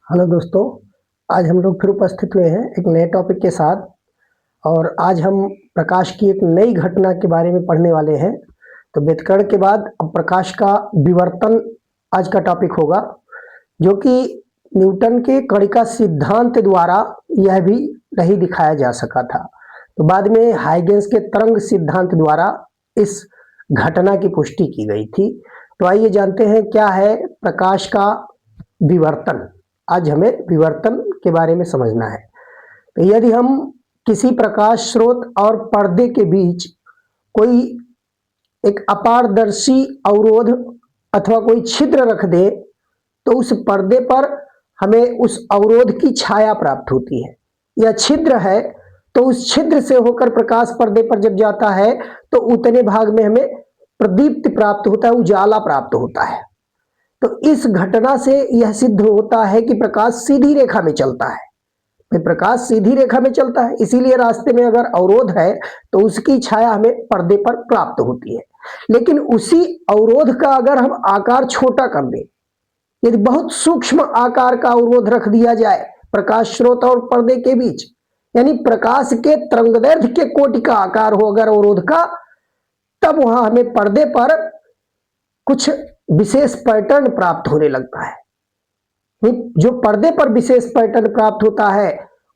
Hello दोस्तों, आज हम लोग फिर उपस्थित हुए हैं एक नए टॉपिक के साथ। और आज हम प्रकाश की एक नई घटना के बारे में पढ़ने वाले हैं। तो व्यतिकरण के बाद अब प्रकाश का विवर्तन आज का टॉपिक होगा, जो कि न्यूटन के कणिका सिद्धांत द्वारा यह भी नहीं दिखाया जा सका था। तो बाद में हाइगेंस के तरंग सिद्धांत द्वारा इस घटना की पुष्टि की गई थी। तो आइए जानते हैं क्या है प्रकाश का विवर्तन। आज हमें विवर्तन के बारे में समझना है। तो यदि हम किसी प्रकाश स्रोत और पर्दे के बीच कोई एक अपारदर्शी अवरोध अथवा कोई छिद्र रख दे, तो उस पर्दे पर हमें उस अवरोध की छाया प्राप्त होती है। यह छिद्र है, तो उस छिद्र से होकर प्रकाश पर्दे पर जब जाता है तो उतने भाग में हमें प्रदीप्ति प्राप्त होता है, उजाला प्राप्त होता है। तो इस घटना से यह सिद्ध होता है कि प्रकाश सीधी रेखा में चलता है। प्रकाश सीधी रेखा में चलता है, इसीलिए रास्ते में अगर अवरोध है तो उसकी छाया हमें पर्दे पर प्राप्त होती है। लेकिन उसी अवरोध का अगर हम आकार छोटा कर दें, यदि बहुत सूक्ष्म आकार का अवरोध रख दिया जाए प्रकाश स्रोत और पर्दे के बीच, यानी प्रकाश के तरंगदैर्घ्य के कोटि का आकार हो अगर अवरोध का, तब वहां हमें पर्दे पर कुछ विशेष पैटर्न प्राप्त होने लगता है। जो पर्दे पर विशेष पैटर्न प्राप्त होता है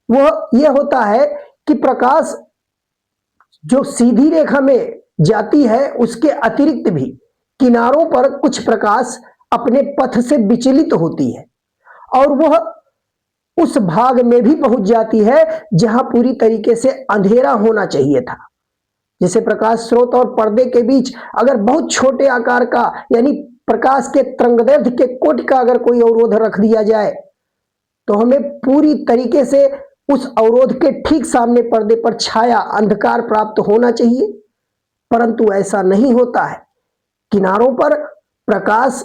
वह यह होता है कि प्रकाश जो सीधी रेखा में जाती है उसके अतिरिक्त भी किनारों पर कुछ प्रकाश अपने पथ से विचलित होती है और वह उस भाग में भी पहुंच जाती है जहां पूरी तरीके से अंधेरा होना चाहिए था। जैसे प्रकाश स्रोत और पर्दे के बीच अगर बहुत छोटे आकार का यानी प्रकाश के तरंगदैर्घ्य के कोटि का अगर कोई अवरोध रख दिया जाए तो हमें पूरी तरीके से उस अवरोध के ठीक सामने पर्दे पर छाया अंधकार प्राप्त होना चाहिए, परंतु ऐसा नहीं होता है। किनारों पर प्रकाश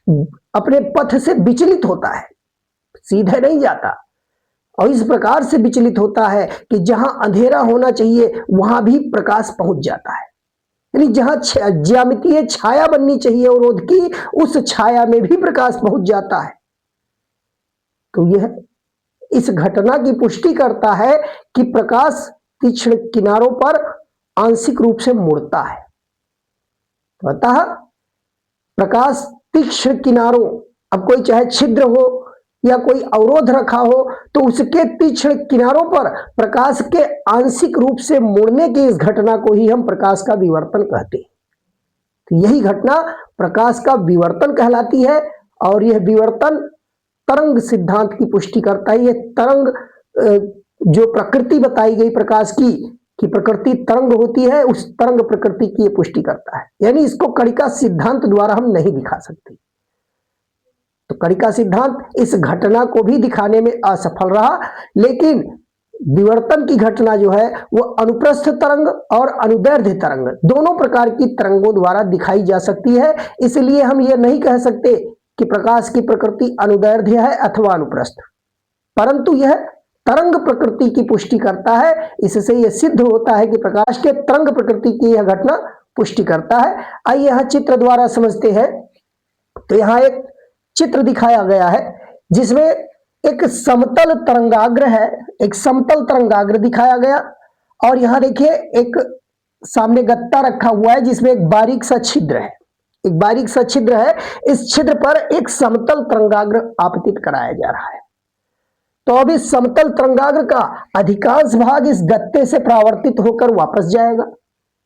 अपने पथ से विचलित होता है, सीधे नहीं जाता, और इस प्रकार से विचलित होता है कि जहां अंधेरा होना चाहिए वहां भी प्रकाश पहुंच जाता है। यानी जहां ज्यामितीय छाया बननी चाहिए अवरोध की, उस छाया में भी प्रकाश पहुंच जाता है। तो यह इस घटना की पुष्टि करता है कि प्रकाश तीक्ष्ण किनारों पर आंशिक रूप से मुड़ता है। तो अतः प्रकाश तीक्ष्ण किनारों, अब कोई चाहे छिद्र हो या कोई अवरोध रखा हो, तो उसके तीक्ष्ण किनारों पर प्रकाश के आंशिक रूप से मुड़ने की इस घटना को ही हम प्रकाश का विवर्तन कहते हैं। तो यही घटना प्रकाश का विवर्तन कहलाती है और यह विवर्तन तरंग सिद्धांत की पुष्टि करता है। यह तरंग जो प्रकृति बताई गई प्रकाश की कि प्रकृति तरंग होती है, उस तरंग प्रकृति की यह पुष्टि करता है। यानी इसको कणिका सिद्धांत द्वारा हम नहीं दिखा सकते। तो कणिका सिद्धांत इस घटना को भी दिखाने में असफल रहा, लेकिन विवर्तन की घटना जो है वह अनुप्रस्थ तरंग और अनुदैर्ध्य तरंग दोनों प्रकार की तरंगों द्वारा दिखाई जा सकती है। इसलिए हम यह नहीं कह सकते कि प्रकाश की प्रकृति अनुदैर्ध्य है अथवा अनुप्रस्थ, परंतु यह तरंग प्रकृति की पुष्टि करता है। इससे यह सिद्ध होता है कि प्रकाश के तरंग प्रकृति की यह घटना पुष्टि करता है। आइए यहां चित्र द्वारा समझते हैं। तो यहां एक चित्र दिखाया गया है जिसमें एक समतल तरंगाग्र है, एक समतल तरंगाग्र दिखाया गया, और यहां देखिए एक सामने गत्ता रखा हुआ है जिसमें एक बारीक सा छिद्र है, एक बारीक सा छिद्र है। इस छिद्र पर एक समतल तरंगाग्र आपतित कराया जा रहा है। तो अब इस समतल तरंगाग्र का अधिकांश भाग इस गत्ते से परावर्तित होकर वापस जाएगा,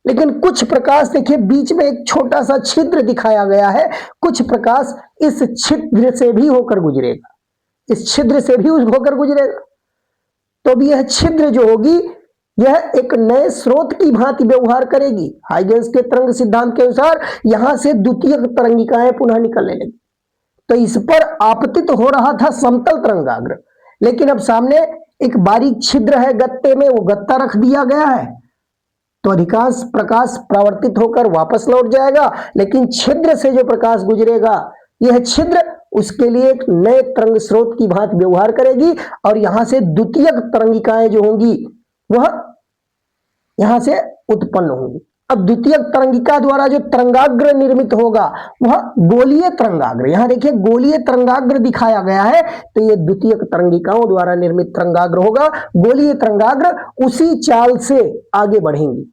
लेकिन कुछ प्रकाश देखिए बीच में एक छोटा सा छिद्र दिखाया गया है, कुछ प्रकाश इस छिद्र से भी होकर गुजरेगा, इस छिद्र से भी होकर गुजरेगा। तो अब यह छिद्र जो होगी यह एक नए स्रोत की भांति व्यवहार करेगी। हाइगेंस के तरंग सिद्धांत के अनुसार यहां से द्वितीयक तरंगिकाएं पुनः निकलने लगी। तो इस पर आपतित हो रहा था समतल तरंगाग्र, लेकिन अब सामने एक बारीक छिद्र है गत्ते में, वो गत्ता रख दिया गया है, तो अधिकांश प्रकाश परावर्तित होकर वापस लौट जाएगा, लेकिन छिद्र से जो प्रकाश गुजरेगा यह छिद्र उसके लिए एक नए तरंग स्रोत की भांति व्यवहार करेगी और यहां से द्वितीयक तरंगिकाएं जो होंगी वह यहां से उत्पन्न होंगी। अब द्वितीयक तरंगिका द्वारा जो तरंगाग्र निर्मित होगा वह गोलीय तरंगाग्र, यहां देखिए गोलीय तरंगाग्र दिखाया गया है, तो ये द्वितीयक तरंगिकाओं द्वारा निर्मित तरंगाग्र होगा। गोलीय तरंगाग्र उसी चाल से आगे बढ़ेंगी,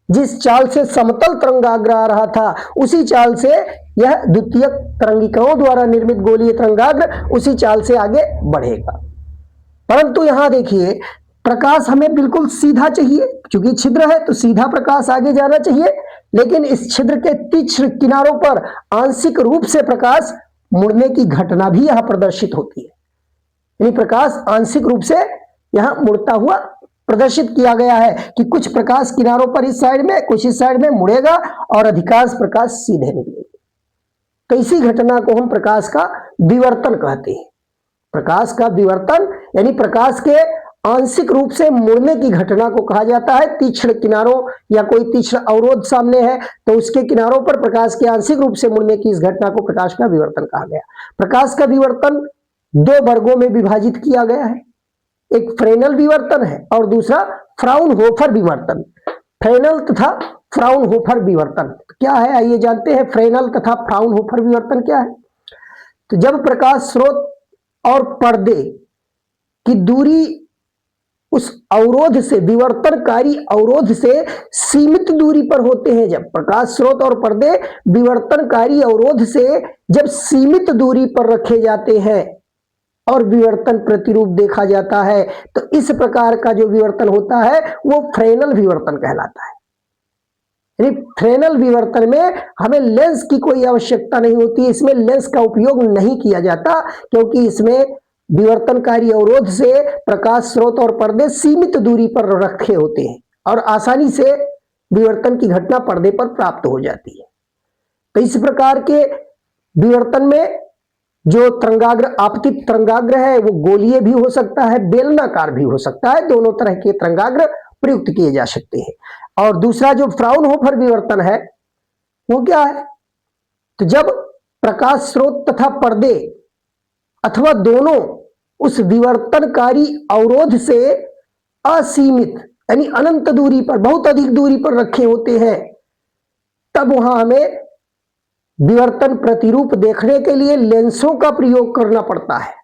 जिस चाल से समतल तरंगाग्र आ रहा था उसी चाल से यह द्वितीयक तरंगिकाओं द्वारा निर्मित गोलीय तरंगाग्र उसी चाल से आगे बढ़ेगा। परंतु यहां देखिए प्रकाश हमें बिल्कुल सीधा चाहिए, क्योंकि छिद्र है तो सीधा प्रकाश आगे जाना चाहिए, लेकिन इस छिद्र के तीक्ष्ण किनारों पर आंशिक रूप से प्रकाश मुड़ने की घटना भी यहां प्रदर्शित होती है। यानी प्रकाश आंशिक रूप से यहां मुड़ता हुआ प्रदर्शित किया गया है कि कुछ प्रकाश किनारों पर इस साइड में, कुछ इस साइड में मुड़ेगा और अधिकांश प्रकाश सीधे निकलेगा। तो इसी घटना को हम प्रकाश का विवर्तन कहते हैं। प्रकाश का विवर्तन यानी प्रकाश के आंशिक रूप से मुड़ने की घटना को कहा जाता है। तीक्ष्ण किनारों या कोई तीक्ष्ण अवरोध सामने है तो उसके किनारों पर प्रकाश के आंशिक रूप से मुड़ने की इस घटना को प्रकाश का विवर्तन कहा गया। प्रकाश का विवर्तन दो वर्गों में विभाजित किया गया है, एक फ्रेनेल विवर्तन है और दूसरा फ्राउनहोफर विवर्तन। फ्रेनेल तथा फ्राउनहोफर विवर्तन क्या है, आइए जानते हैं। फ्रेनेल तथा फ्राउनहोफर विवर्तन क्या है। तो जब प्रकाश स्रोत और पर्दे की दूरी उस अवरोध से, विवर्तनकारी अवरोध से सीमित दूरी पर होते हैं, जब प्रकाश स्रोत और पर्दे विवर्तनकारी अवरोध से जब सीमित दूरी पर रखे जाते हैं और विवर्तन प्रतिरूप देखा जाता है, तो इस प्रकार का जो विवर्तन होता है वो फ्रेनेल विवर्तन कहलाता है। यानी फ्रेनेल विवर्तन में हमें लेंस की कोई आवश्यकता नहीं होती, इसमें लेंस का उपयोग नहीं किया जाता, क्योंकि इसमें विवर्तनकारी अवरोध से प्रकाश स्रोत और पर्दे सीमित दूरी पर रखे होते हैं और आसानी से विवर्तन की घटना पर्दे पर प्राप्त हो जाती है। तो इस प्रकार के विवर्तन में जो तरंगाग्र, आपतित तरंगाग्र है वो गोलीय भी हो सकता है, बेलनाकार भी हो सकता है, दोनों तरह के तरंगाग्र प्रयुक्त किए जा सकते हैं। और दूसरा जो फ्राउनहोफर विवर्तन है वो क्या है, तो जब प्रकाश स्रोत तथा पर्दे अथवा दोनों उस विवर्तनकारी अवरोध से असीमित यानी अनंत दूरी पर, बहुत अधिक दूरी पर रखे होते हैं, तब वहां हमें विवर्तन प्रतिरूप देखने के लिए लेंसों का प्रयोग करना पड़ता है।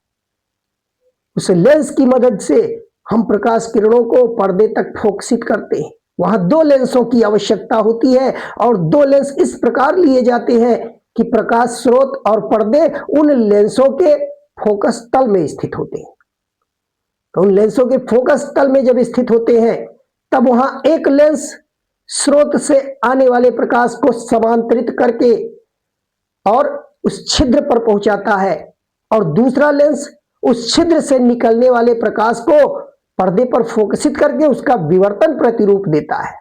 उस लेंस की मदद से हम प्रकाश किरणों को पर्दे तक फोकसित करते हैं। वहां दो लेंसों की आवश्यकता होती है और दो लेंस इस प्रकार लिए जाते हैं कि प्रकाश स्रोत और पर्दे उन लेंसों के फोकस तल में स्थित होते हैं। तो उन लेंसों के फोकस तल में जब स्थित होते हैं तब वहां एक लेंस स्रोत से आने वाले प्रकाश को समांतरित करके और उस छिद्र पर पहुंचाता है और दूसरा लेंस उस छिद्र से निकलने वाले प्रकाश को पर्दे पर फोकसित करके उसका विवर्तन प्रतिरूप देता है।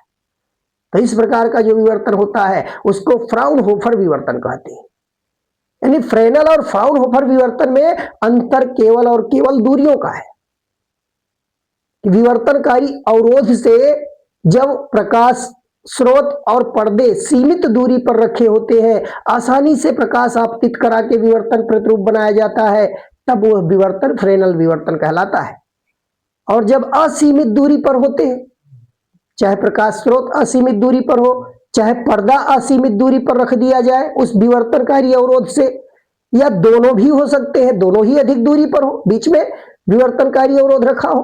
तो इस प्रकार का जो विवर्तन होता है उसको फ्राउनहोफर विवर्तन कहते हैं। यानी फ्रेनेल और फ्राउनहोफर विवर्तन में अंतर केवल और केवल दूरियों का है। विवर्तनकारी अवरोध से जब प्रकाश स्रोत और पर्दे सीमित दूरी पर रखे होते हैं, आसानी से प्रकाश आपतित करा के विवर्तन प्रतिरूप बनाया जाता है, तब वह विवर्तन फ्रेनेल विवर्तन कहलाता है। और जब असीमित दूरी पर होते हैं, चाहे प्रकाश स्रोत असीमित दूरी पर हो, चाहे पर्दा असीमित दूरी पर रख दिया जाए उस विवर्तनकारी अवरोध से, या दोनों भी हो सकते हैं, दोनों ही अधिक दूरी पर हो, बीच में विवर्तनकारी अवरोध रखा हो,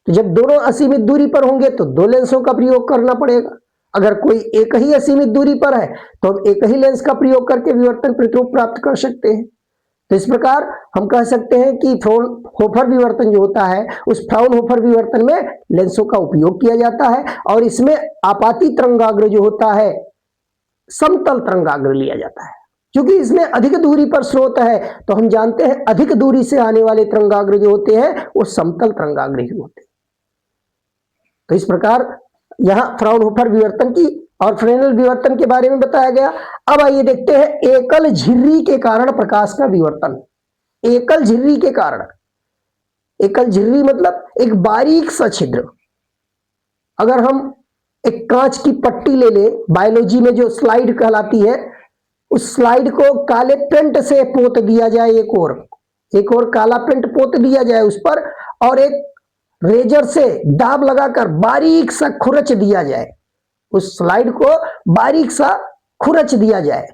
तो जब दोनों असीमित दूरी पर होंगे तो दो लेंसों का प्रयोग करना पड़ेगा। अगर कोई एक ही असीमित दूरी पर है तो हम एक ही लेंस का प्रयोग करके विवर्तन प्रतिरूप प्राप्त कर सकते हैं। तो इस प्रकार हम कह सकते हैं कि फ्राउनहोफर विवर्तन जो होता है उस फ्राउनहोफर विवर्तन में लेंसों का उपयोग किया जाता है और इसमें आपाती तरंगाग्र जो होता है समतल तरंगाग्र लिया जाता है। क्योंकि इसमें अधिक दूरी पर स्रोत है तो हम जानते हैं अधिक दूरी से आने वाले तरंगाग्र जो होते हैं वो समतल तरंगाग्र ही होते हैं। तो इस प्रकार यहां फ्राउनहोफर विवर्तन की और फ्रेनेल विवर्तन के बारे में बताया गया। अब आइए देखते हैं एकल झिर्री के कारण प्रकाश का विवर्तन। एकल झिर्री के कारण, एकल झिर्री मतलब एक बारीक सा छिद्र। अगर हम एक कांच की पट्टी ले ले, बायोलॉजी में जो स्लाइड कहलाती है, उस स्लाइड को काले पेंट से पोत दिया जाए, एक और काला पेंट पोत दिया जाए उस पर, और एक रेजर से दाब लगाकर बारीक सा खुरच दिया जाए, उस स्लाइड को बारीक सा खुरच दिया जाए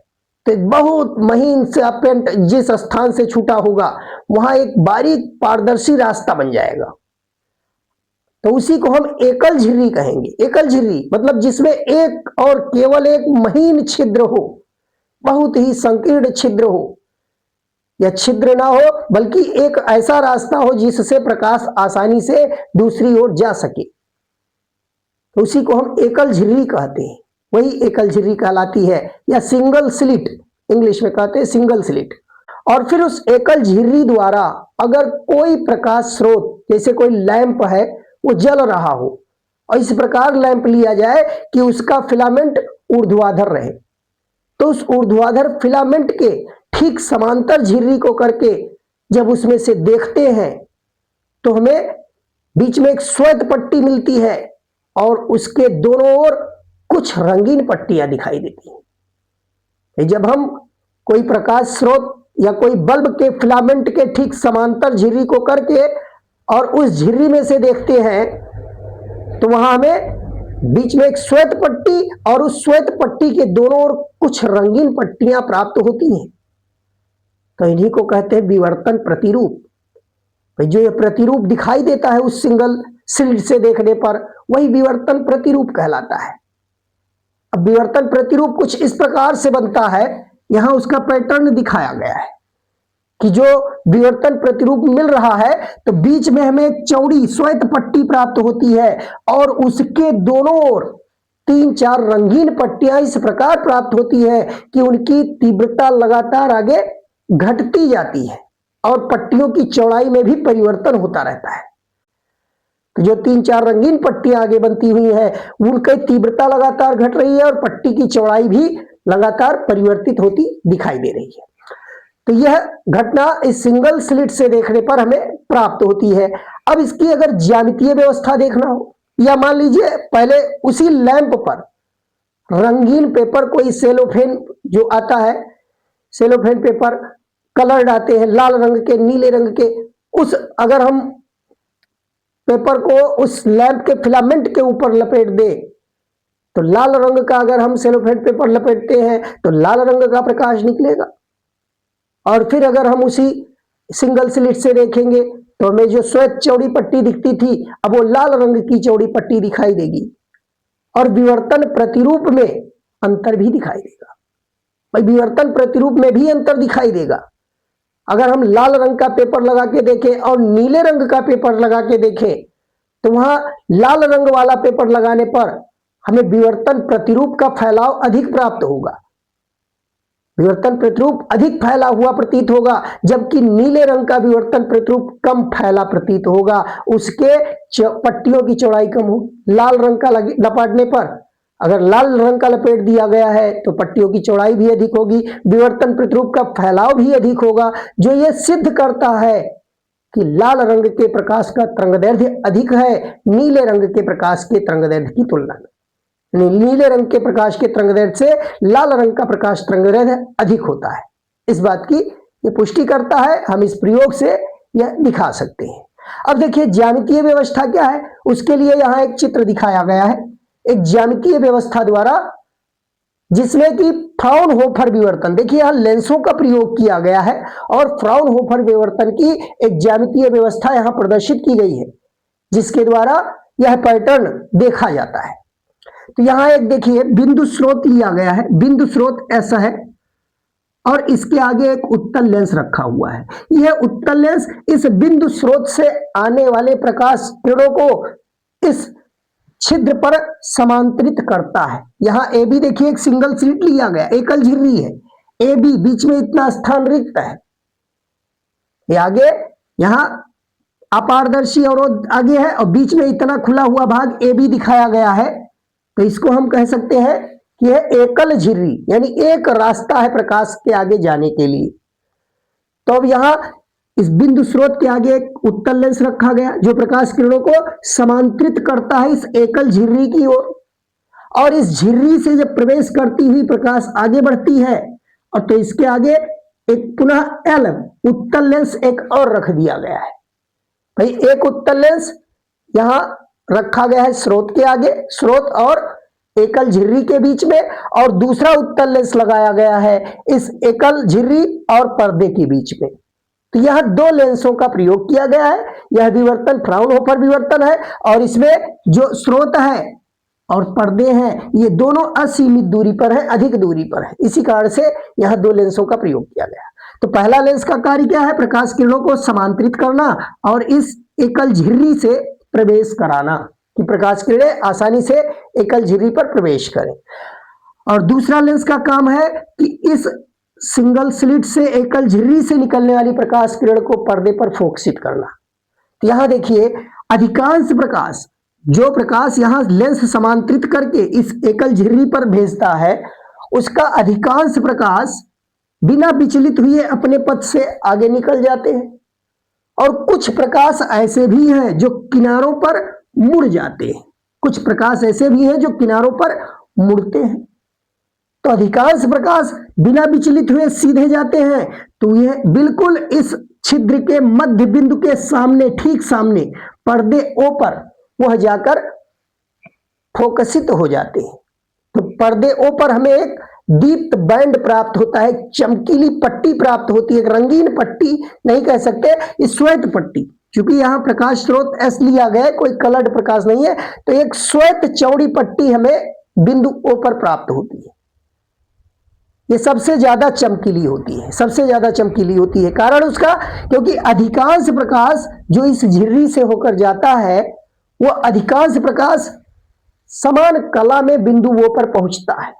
तो एक बहुत महीन सा पेंट जिस स्थान से छूटा होगा वहां एक बारीक पारदर्शी रास्ता बन जाएगा। तो उसी को हम एकल झिर्री कहेंगे। एकल झिर्री मतलब जिसमें एक और केवल एक महीन छिद्र हो, बहुत ही संकीर्ण छिद्र हो, या छिद्र ना हो बल्कि एक ऐसा रास्ता हो जिससे प्रकाश आसानी से दूसरी ओर जा सके, तो उसी को हम एकल झिर्री कहते हैं। वही एकल झिर्री कहलाती है, या सिंगल स्लिट इंग्लिश में कहते हैं, सिंगल स्लिट। और फिर उस एकल झिर्री द्वारा अगर कोई प्रकाश स्रोत जैसे कोई लैंप है वो जल रहा हो और इस प्रकार लैंप लिया जाए कि उसका फिलामेंट ऊर्ध्वाधर रहे, तो उस ऊर्ध्वाधर फिलामेंट के ठीक समांतर झिर्री को करके जब उसमें से देखते हैं तो हमें बीच में एक श्वेत पट्टी मिलती है और उसके दोनों ओर कुछ रंगीन पट्टियां दिखाई देती हैं। जब हम कोई प्रकाश स्रोत या कोई बल्ब के फिलामेंट के ठीक समांतर झिर्री को करके और उस झिर्री में से देखते हैं तो वहां हमें बीच में एक श्वेत पट्टी और उस श्वेत पट्टी के दोनों ओर कुछ रंगीन पट्टियां प्राप्त होती हैं। तो इन्हीं को कहते हैं विवर्तन प्रतिरूप। जो ये प्रतिरूप दिखाई देता है उस सिंगल स्लिट से देखने पर, वही विवर्तन प्रतिरूप कहलाता है। अब विवर्तन प्रतिरूप कुछ इस प्रकार से बनता है, यहां उसका पैटर्न दिखाया गया है कि जो विवर्तन प्रतिरूप मिल रहा है तो बीच में हमें एक चौड़ी श्वेत पट्टी प्राप्त होती है और उसके दोनों ओर 3-4 रंगीन पट्टियां इस प्रकार प्राप्त होती है कि उनकी तीव्रता लगातार आगे घटती जाती है और पट्टियों की चौड़ाई में भी परिवर्तन होता रहता है। तो जो 3-4 रंगीन पट्टियां आगे बनती हुई है उनकी तीव्रता लगातार घट रही है और पट्टी की चौड़ाई भी लगातार परिवर्तित होती दिखाई दे रही है। तो यह घटना इस सिंगल स्लिट से देखने पर हमें प्राप्त होती है। अब इसकी अगर ज्यामितीय व्यवस्था देखना हो, या मान लीजिए पहले उसी लैंप पर रंगीन पेपर, कोई सेलोफेन जो आता है, सेलोफेन पेपर कलर्ड आते हैं लाल रंग के, नीले रंग के, उस अगर हम पेपर को उस लैंप के फिलामेंट के ऊपर लपेट दे तो लाल रंग का अगर हम सेलोफेन पेपर लपेटते हैं तो लाल रंग का प्रकाश निकलेगा। और फिर अगर हम उसी सिंगल स्लिट से देखेंगे तो हमें जो श्वेत चौड़ी पट्टी दिखती थी अब वो लाल रंग की चौड़ी पट्टी दिखाई देगी और विवर्तन प्रतिरूप में अंतर भी दिखाई देगा। भाई विवर्तन प्रतिरूप में भी अंतर दिखाई देगा। अगर हम लाल रंग का पेपर लगा के देखें और नीले रंग का पेपर लगा के देखें तो वहां लाल रंग वाला पेपर लगाने पर हमें विवर्तन प्रतिरूप का फैलाव अधिक प्राप्त होगा, विवर्तन प्रतिरूप अधिक फैला हुआ प्रतीत होगा, जबकि नीले रंग का विवर्तन प्रतिरूप कम फैला प्रतीत होगा, उसके पट्टियों की चौड़ाई कम होगी। लाल रंग का लपेटने पर अगर लाल रंग का लपेट दिया गया है तो पट्टियों की चौड़ाई भी अधिक होगी, विवर्तन प्रतिरूप का फैलाव भी अधिक होगा, जो यह सिद्ध करता है कि लाल रंग के प्रकाश का तरंगदैर्घ्य अधिक है नीले रंग के प्रकाश के तरंगदैर्घ्य की तुलना में। नीले रंग के प्रकाश के तरंगदैर्घ्य से लाल रंग का प्रकाश तरंगदैर्घ्य अधिक होता है। इस बात की ये पुष्टि करता है, हम इस प्रयोग से यह दिखा सकते हैं। अब देखिए ज्यामितीय व्यवस्था क्या है, उसके लिए यहां एक चित्र दिखाया गया है, एक ज्यामितीय व्यवस्था द्वारा जिसमें कि फ्राउनहोफर विवर्तन, देखिए यहां लेंसों का प्रयोग किया गया है और फ्राउनहोफर विवर्तन की एक ज्यामितीय व्यवस्था यहां प्रदर्शित की गई है जिसके द्वारा यह पैटर्न देखा जाता है। तो यहां एक देखिए बिंदु स्रोत लिया गया है, बिंदु स्रोत ऐसा है और इसके आगे एक उत्तल लेंस रखा हुआ है। यह उत्तल लेंस इस बिंदु स्रोत से आने वाले प्रकाश किरणों को इस छिद्र पर समांतरित करता है। यहां ए बी देखिए एक सिंगल स्लिट लिया गया, एकल झिर्री है, ए बी बीच में इतना स्थान रिक्त है, ये आगे यहां अपारदर्शी और आगे है और बीच में इतना खुला हुआ भाग ए बी दिखाया गया है। तो इसको हम कह सकते हैं कि यह एकल झिर्री यानी एक रास्ता है प्रकाश के आगे जाने के लिए। तो अब यहां इस बिंदु स्रोत के आगे एक उत्तल लेंस रखा गया जो प्रकाश किरणों को समांतरित करता है इस एकल झिर्री की ओर, और इस झिर्री से जब प्रवेश करती हुई प्रकाश आगे बढ़ती है और तो इसके आगे एक पुनः एल उत्तल लेंस एक और रख दिया गया है। भाई एक उत्तल लेंस यहां रखा गया है स्रोत के आगे, स्रोत और एकल झिर्री के बीच में और दूसरा उत्तल लेंस लगाया गया है इस एकल झिर्री और पर्दे के बीच में। तो यह दो लेंसों का प्रयोग किया गया है। यह विवर्तन फ्राउनहोफर विवर्तन है और इसमें जो स्रोत है और पर्दे हैं ये दोनों असीमित दूरी पर है, अधिक दूरी पर है। इसी कारण से यह दो लेंसों का प्रयोग किया गया। तो पहला लेंस का कार्य क्या है? प्रकाश किरणों को समांतरित करना और इस एकल झिर्री से प्रवेश कराना कि प्रकाश किरणें आसानी से एकल झिर्री पर प्रवेश करें। और दूसरा लेंस का काम है कि इस सिंगल स्लिट से एकल झिर्री से निकलने वाली प्रकाश किरण को पर्दे पर फोकसित करना। तो यहां देखिए अधिकांश प्रकाश, जो प्रकाश यहां लेंस समांतरित करके इस एकल झिर्री पर भेजता है, उसका अधिकांश प्रकाश बिना विचलित हुए अपने पथ से आगे निकल जाते हैं और कुछ प्रकाश ऐसे भी हैं जो किनारों पर मुड़ जाते हैं। कुछ प्रकाश ऐसे भी हैं जो किनारों पर मुड़ते हैं। तो अधिकांश प्रकाश बिना विचलित हुए सीधे जाते हैं। तो यह बिल्कुल इस छिद्र के मध्य बिंदु के सामने, ठीक सामने पर्दे ओ पर वह जाकर फोकसित हो जाते हैं। तो पर्दे ओ पर हमें एक दीप्त बैंड प्राप्त होता है, चमकीली पट्टी प्राप्त होती है। एक रंगीन पट्टी नहीं कह सकते, इस श्वेत पट्टी, क्योंकि यहां प्रकाश स्रोत एस लिया गया है, कोई कलर्ड प्रकाश नहीं है। तो एक श्वेत चौड़ी पट्टी हमें बिंदु ओ पर प्राप्त होती है। ये सबसे ज्यादा चमकीली होती है, सबसे ज्यादा चमकीली होती है। कारण उसका, क्योंकि अधिकांश प्रकाश जो इस झिर्री से होकर जाता है वो अधिकांश प्रकाश समान कला में बिंदु ओ पर पहुंचता है,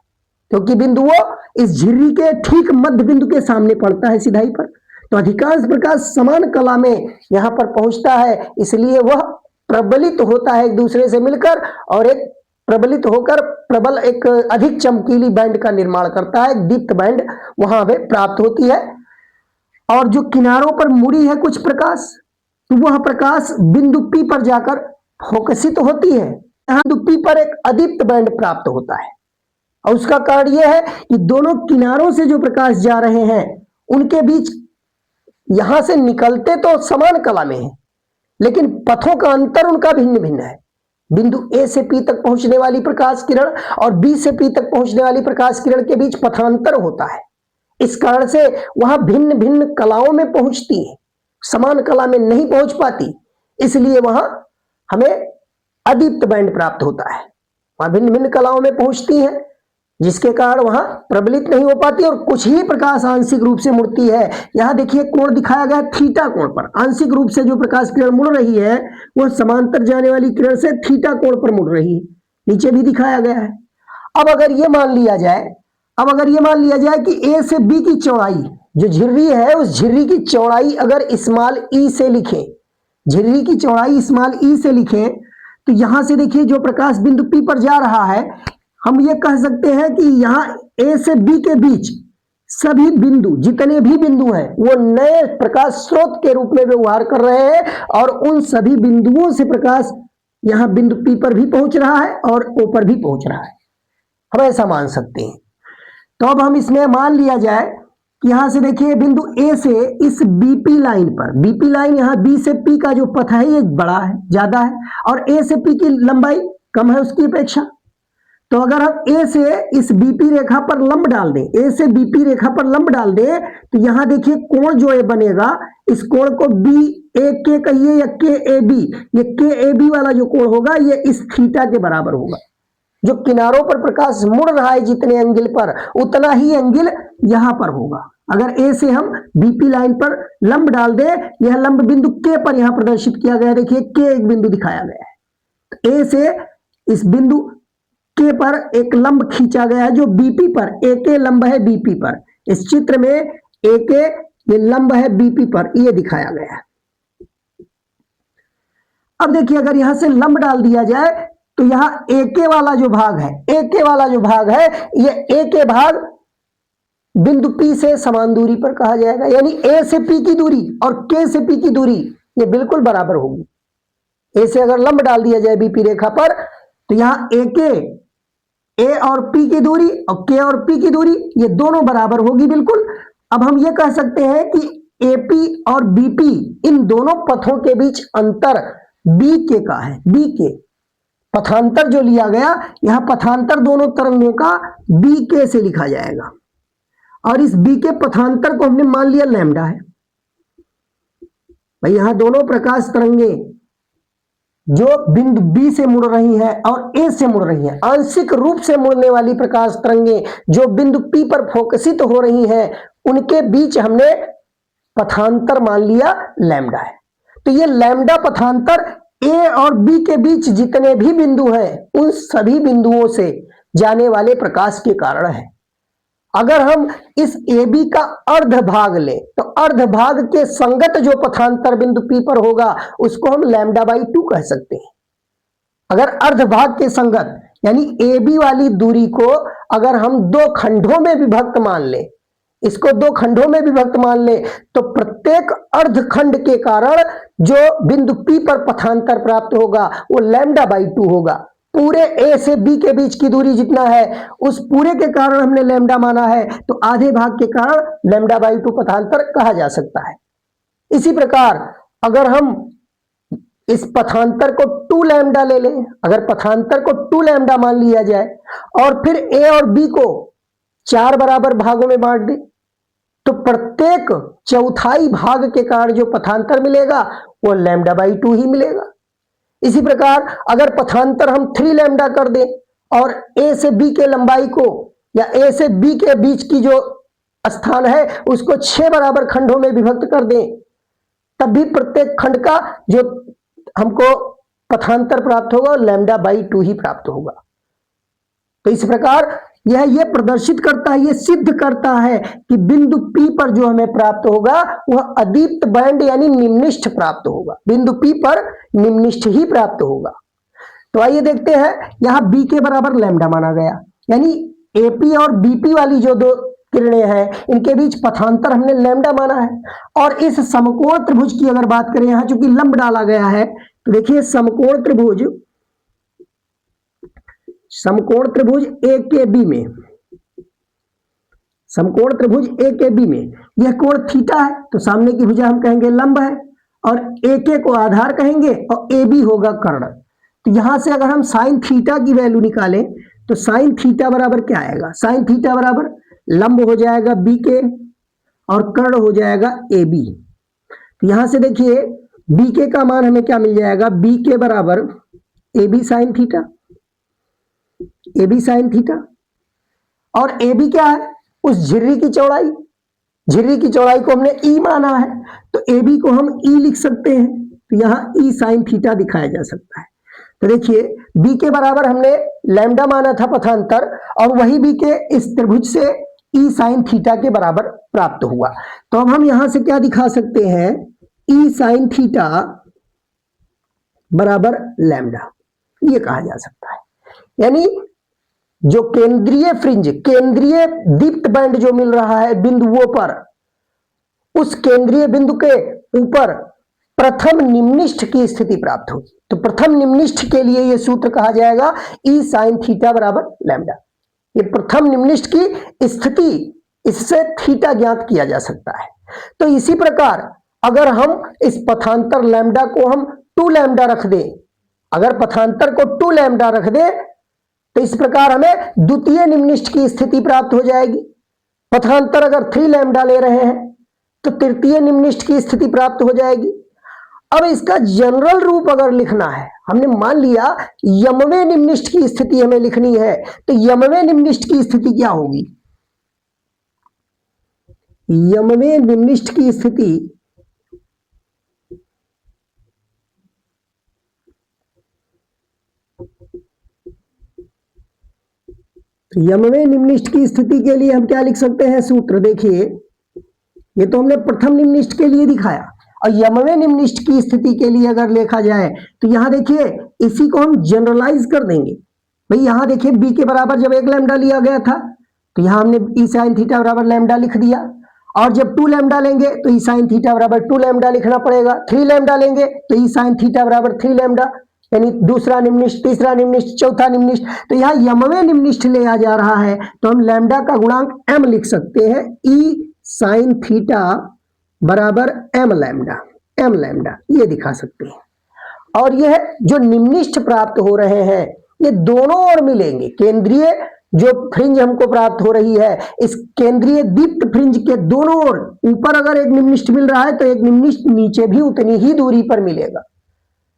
क्योंकि बिंदु वो इस झिर्री के ठीक मध्य बिंदु के सामने पड़ता है सिधाई पर। तो अधिकांश प्रकाश समान कला में यहां पर पहुंचता है, इसलिए वह प्रबलित होता है एक दूसरे से मिलकर और एक प्रबलित होकर प्रबल एक अधिक चमकीली बैंड का निर्माण करता है। दीप्त बैंड वहां हमें प्राप्त होती है। और जो किनारों पर मुड़ी है कुछ प्रकाश, तो वह प्रकाश बिंदु पी पर जाकर फोकसित होती है। यहां बिंदु पी पर एक अदीप्त बैंड प्राप्त होता है और उसका कारण यह है कि दोनों किनारों से जो प्रकाश जा रहे हैं उनके बीच यहां से निकलते तो समान कला में है, लेकिन पथों का अंतर उनका भिन्न भिन्न है। बिंदु ए से पी तक पहुंचने वाली प्रकाश किरण और बी से पी तक पहुंचने वाली प्रकाश किरण के बीच पथांतर होता है। इस कारण से वहां भिन्न भिन्न कलाओं में पहुंचती है, समान कला में नहीं पहुंच पाती, इसलिए वहां हमें अदीप्त बैंड प्राप्त होता है। वहां भिन्न भिन्न कलाओं में पहुंचती है, जिसके कारण वहां प्रबलित नहीं हो पाती और कुछ ही प्रकाश आंशिक रूप से मुड़ती है। यहां देखिए कोण दिखाया गया थीटा कोण पर। आंशिक रूप से जो प्रकाश किरण मुड़ रही है वह समांतर जाने वाली किरण से थीटा कोण पर मुड़ रही है, नीचे भी दिखाया गया है। अब अगर ये मान लिया जाए कि ए से बी की चौड़ाई, जो झिर्री है उस झिर्री की चौड़ाई अगर स्मॉल ई से लिखें, झिर्री की चौड़ाई स्मॉल ई से लिखें, तो यहां से देखिए जो प्रकाश बिंदु पी पर जा रहा है, हम ये कह सकते हैं कि यहां ए से बी के बीच सभी बिंदु, जितने भी बिंदु हैं, वो नए प्रकाश स्रोत के रूप में व्यवहार कर रहे हैं और उन सभी बिंदुओं से प्रकाश यहां बिंदु पी पर भी पहुंच रहा है और ओ पर भी पहुंच रहा है। हम ऐसा मान सकते हैं। तो अब हम इसमें मान लिया जाए कि यहां से देखिए बिंदु ए से इस बीपी लाइन पर, बीपी लाइन यहां बी से पी का जो पथ है ये बड़ा है, ज्यादा है, और ए से पी की लंबाई कम है उसकी अपेक्षा। तो अगर हम ए से इस बीपी रेखा पर लंब डाल दें, ए से बीपी रेखा पर लंब डाल दें, तो यहां देखिए कोण जो ये बनेगा, इस कोण को बी ए के कहिए या के ए बी, ये के ए बी वाला जो कोण होगा ये इस थीटा के बराबर होगा। जो किनारों पर प्रकाश मुड़ रहा है जितने एंगल पर, उतना ही एंगल यहां पर होगा। अगर ए से हम बीपी लाइन पर लंब डाल दें, यह लंब बिंदु के पर यहां प्रदर्शित किया गया, देखिए के एक बिंदु दिखाया गया है। ए से इस बिंदु के पर एक लंब खींचा गया है जो बीपी पर, ए के लंब है बीपी पर। इस चित्र में ए के ये लंब है बीपी पर, ये दिखाया गया है। अब देखिए अगर यहां से लंब डाल दिया जाए तो यहां ए के वाला जो भाग है, ए के वाला जो भाग है, ये ए के भाग बिंदु पी से समान दूरी पर कहा जाएगा, यानी ए से पी की दूरी और के से पी की दूरी ये बिल्कुल बराबर होगी। ए से अगर लंब डाल दिया जाए बीपी रेखा पर, तो यहां ए के, ए और पी की दूरी और के और पी की दूरी ये दोनों बराबर होगी बिल्कुल। अब हम ये कह सकते हैं कि एपी और बीपी इन दोनों पथों के बीच अंतर बी के का है, बी के। पथांतर जो लिया गया, यहां पथांतर दोनों तरंगों का बीके से लिखा जाएगा, और इस बी के पथांतर को हमने मान लिया लैम्डा है। भाई यहां दोनों प्रकाश तरंगे जो बिंदु बी से मुड़ रही हैं और ए से मुड़ रही हैं, आंशिक रूप से मुड़ने वाली प्रकाश तरंगे जो बिंदु पी पर फोकसित हो रही हैं, उनके बीच हमने पथांतर मान लिया लैम्डा है। तो ये लैम्डा पथांतर ए और बी के बीच जितने भी बिंदु हैं, उन सभी बिंदुओं से जाने वाले प्रकाश के कारण है। अगर हम इस ए बी का अर्ध भाग लें तो अर्ध भाग के संगत जो पथांतर बिंदु पी पर होगा उसको हम लैम्डा बाई 2 कह सकते हैं। अगर अर्ध भाग के संगत यानी ए बी वाली दूरी को अगर हम दो खंडों में विभक्त मान लें, इसको दो खंडों में विभक्त मान लें, तो प्रत्येक अर्ध खंड के कारण जो बिंदु पी पर पथांतर प्राप्त होगा वो लैम्डा बाई 2 होगा। पूरे ए से बी के बीच की दूरी जितना है उस पूरे के कारण हमने लैम्डा माना है, तो आधे भाग के कारण लैम्डा बाई 2 पथांतर कहा जा सकता है। इसी प्रकार अगर हम इस पथांतर को 2 लैम्डा ले लें, अगर पथांतर को 2 लैम्डा मान लिया जाए और फिर ए और बी को 4 बराबर भागों में बांट दें, तो प्रत्येक चौथाई भाग के कारण जो पथांतर मिलेगा वो लैम्डा बाई 2 ही मिलेगा। इसी प्रकार अगर पथांतर हम 3 लैम्डा कर दें और ए से बी के लंबाई को या ए से बी के बीच की जो स्थान है उसको 6 बराबर खंडों में विभक्त कर दें, तब भी प्रत्येक खंड का जो हमको पथांतर प्राप्त होगा लैम्डा बाई 2 ही प्राप्त होगा। तो इस प्रकार यह प्रदर्शित करता है, यह सिद्ध करता है कि बिंदु P पर जो हमें प्राप्त होगा वह अदीप्त बैंड यानी निम्निष्ठ प्राप्त होगा, बिंदु P पर निम्निष्ठ ही प्राप्त होगा। तो आइए देखते हैं, यहां B के बराबर लैम्डा माना गया, यानी AP और BP वाली जो दो किरणें हैं इनके बीच पथांतर हमने लैम्डा माना है। और इस समकोण त्रिभुज की अगर बात करें, यहां चूंकि लंब डाला गया है, तो देखिए समकोण त्रिभुज ए के बी में, समकोण त्रिभुज ए के बी में यह कोण थीटा है, तो सामने की भुजा हम कहेंगे लंब है और ए के को आधार कहेंगे और ए बी होगा कर्ण। तो यहां से अगर हम साइन थीटा की वैल्यू निकालें तो साइन थीटा बराबर क्या आएगा, साइन थीटा बराबर लंब हो जाएगा बी के और कर्ण हो जाएगा ए बी। तो यहां से देखिए बी के का मान हमें क्या मिल जाएगा, बी के बराबर A B sine theta, A B sine theta, और ए बी क्या है, उस झिर्री की चौड़ाई, झिर्री की चौड़ाई को हमने ई माना है तो ए बी को हम ई लिख सकते हैं, तो यहां ई साइन थीटा दिखाया जा सकता है। तो देखिए बी के बराबर हमने लैम्डा माना था पथांतर, और वही बी के इस त्रिभुज से ई साइन थीटा के बराबर प्राप्त हुआ। तो अब हम यहां से क्या दिखा सकते हैं, ई साइन थीटा बराबर लैम्डा, ये कहा जा सकता है। यानी जो केंद्रीय फ्रिंज, केंद्रीय दीप्त बैंड जो मिल रहा है बिंदुओं पर, उस केंद्रीय बिंदु के ऊपर प्रथम निम्निष्ठ की स्थिति प्राप्त होगी। तो प्रथम निम्निष्ठ के लिए यह सूत्र कहा जाएगा ई साइन थीटा बराबर लैम्डा। ये प्रथम निम्निष्ठ की स्थिति, इससे थीटा ज्ञात किया जा सकता है। तो इसी प्रकार अगर हम इस पथांतर लैम्डा को हम 2 लैम्डा रख दें, अगर पथांतर को 2 लैम्डा रख दें तो इस प्रकार हमें द्वितीय निम्निष्ठ की स्थिति प्राप्त हो जाएगी। पथांतर अगर 3 लैम्डा ले रहे हैं तो तृतीय निम्निष्ठ की स्थिति प्राप्त हो जाएगी। अब इसका जनरल रूप अगर लिखना है, हमने मान लिया यमवे निम्निष्ठ की स्थिति हमें लिखनी है, तो यमवे निम्निष्ठ की स्थिति क्या होगी, यमवे निम्निष्ठ की स्थिति यमवे निम्निष्ठ की स्थिति के लिए हम क्या लिख सकते हैं सूत्र, देखिए ये तो हमने प्रथम निम्निष्ठ के लिए दिखाया, और यमवे निम्निष्ठ की स्थिति के लिए अगर लिखा जाए तो यहां देखिए इसी को हम जनरलाइज कर देंगे। भाई यहां देखिए बी के बराबर जब 1 लैम्डा लिया गया था तो यहां हमने ई साइन थीटा बराबर लैम्डा लिख दिया, और जब 2 लैम्डा लेंगे तो ई साइन थीटा बराबर 2 लैम्डा लिखना पड़ेगा, 3 लैम्डा लेंगे तो ई साइन थीटा बराबर 3 लैम्डा, यानी दूसरा निम्निष्ठ, तीसरा निम्निष्ठ, चौथा निम्निष्ठ। तो यहां यमवे निम्निष्ठ ले आ जा रहा है तो हम लैम्डा का गुणांक m लिख सकते हैं, ई साइन थीटा बराबर m लैम्डा, ये दिखा सकते हैं। और यह जो निम्निष्ठ प्राप्त हो रहे हैं ये दोनों ओर मिलेंगे। केंद्रीय जो फ्रिंज हमको प्राप्त हो रही है, इस केंद्रीय दीप्त फ्रिंज के दोनों ओर ऊपर अगर एक निम्निष्ठ मिल रहा है तो एक निम्निष्ठ नीचे भी उतनी ही दूरी पर मिलेगा।